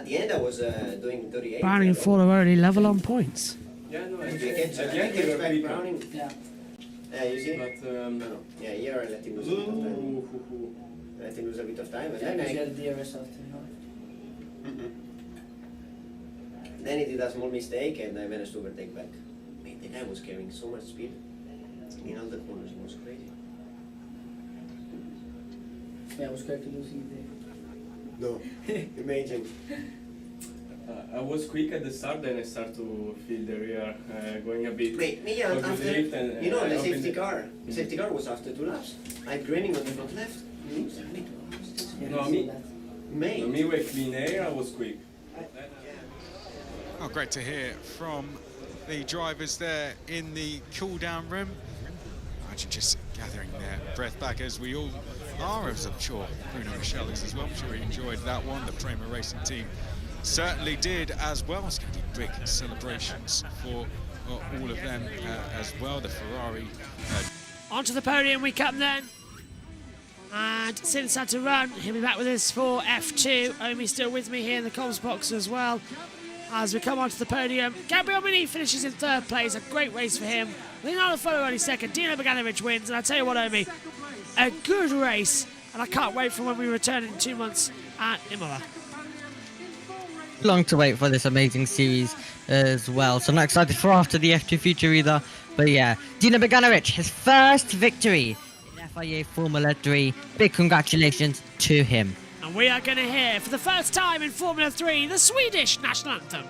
the end I was doing 38. Browning and Ford are already level on points. Yeah, no, I catch back Browning. Yeah. You see? But, no. Yeah, here I let him lose a bit of time. I let him lose a bit of time, and then I had the DRS after, Then he did a small mistake, and I managed to overtake back. Mate, the guy was carrying so much speed in all the corners. It was crazy. Yeah, I was scared to losing the. No, imagine. I was quick at the start, then I start to feel the rear going a bit. Wait, me go to after, the lift and, you know, I the opened safety car. The safety car was after 2 laps. I'm graining on the front left. No, me with clean air, I was quick. Oh, great to hear from the drivers there in the cool-down room. Imagine just gathering their breath back, as we all are, as I'm sure Bruno Michel is as well. I'm sure he enjoyed that one. The Prema Racing team certainly did as well. It's going to be big celebrations for all of them as well. The Ferrari. Onto the podium we come then. And Sin's had to run. He'll be back with us for F2. Omi's still with me here in the comms box as well. As we come onto the podium, Gabriel Mini finishes in 3rd place. A great race for him. Leonardo Follow only 2nd. Dino Beganovic wins. And I tell you what, Omi, a good race. And I can't wait for when we return in 2 months at Imola. Long to wait for this amazing series as well. So I'm not excited for after the F2 future either. But yeah, Dino Beganovic, his first victory in FIA Formula 3. Big congratulations to him. And we are going to hear, for the first time in Formula 3, the Swedish national anthem.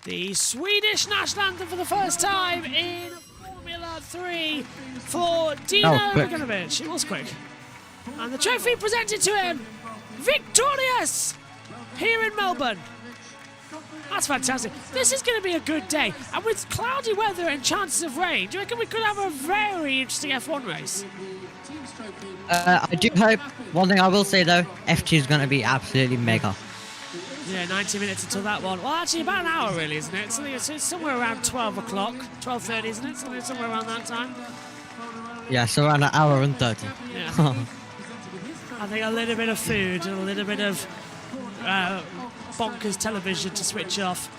the Swedish national anthem for the first time in Formula 3 for Dino Beganovic. It was quick. And the trophy presented to him, victorious, here in Melbourne. That's fantastic. This is going to be a good day. And with cloudy weather and chances of rain, do you reckon we could have a very interesting F1 race? I do hope. One thing I will say though, F2 is going to be absolutely mega. Yeah, 90 minutes until that one. Well, actually, about an hour, really, isn't it? It's somewhere around 12 o'clock, 12:30, isn't it? Somewhere around that time. Yeah, so around an hour and 30. Yeah. I think a little bit of food and a little bit of bonkers television to switch off.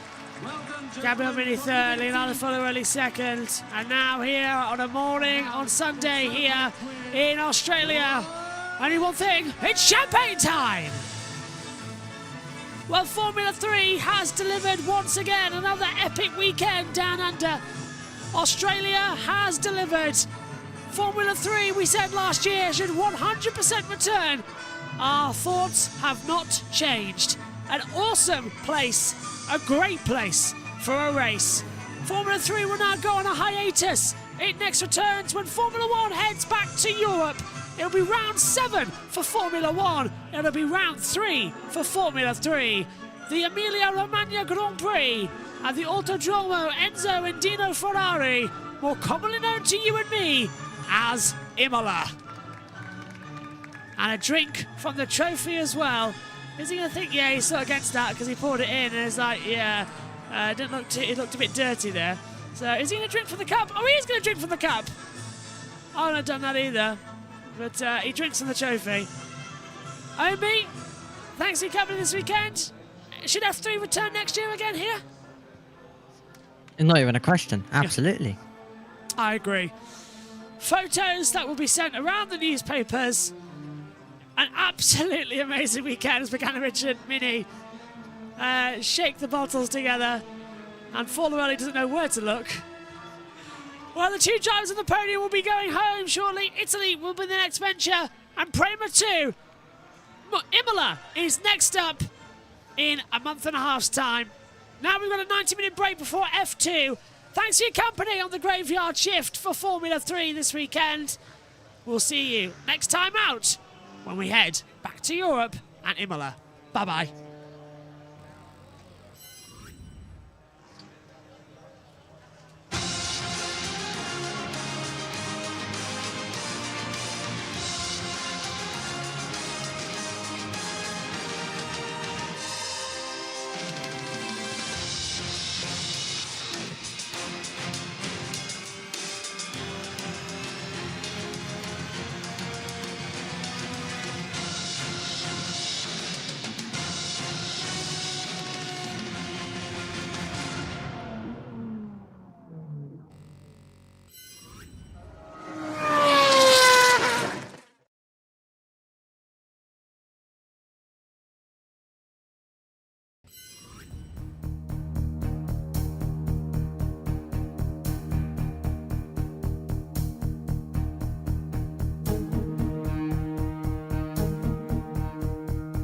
Gabriel Mini third, Leonardo Folorelli second, and now here on a morning on Sunday here in Australia. Only one thing, it's champagne time! Well, Formula 3 has delivered once again another epic weekend down under. Australia has delivered. Formula 3, we said last year, should 100% return. Our thoughts have not changed. An awesome place, a great place for a race. Formula 3 will now go on a hiatus. It next returns when Formula 1 heads back to Europe. It'll be round 7 for Formula 1. It'll be round 3 for Formula 3. The Emilia-Romagna Grand Prix at the Autodromo Enzo and Dino Ferrari, more commonly known to you and me as Imola. And a drink from the trophy as well. Is he going to think, yeah, he's so against that because he poured it in and it's like, yeah, it looked a bit dirty there. So is he going to drink from the cup? Oh, he is going to drink from the cup. I wouldn't have done that either. But he drinks from the trophy. Omi, thanks for coming this weekend. Should F3 return next year again here? Not even a question. Absolutely. I agree. Photos that will be sent around the newspapers. An absolutely amazing weekend as Beganovic and Mini shake the bottles together. And Folorelli doesn't know where to look. Well, the two drivers on the podium will be going home shortly. Italy will be the next venture. And Prema 2. Imola is next up in a month and a half's time. Now we've got a 90-minute break before F2. Thanks for your company on the graveyard shift for Formula 3 this weekend. We'll see you next time out when we head back to Europe and Imola. Bye-bye.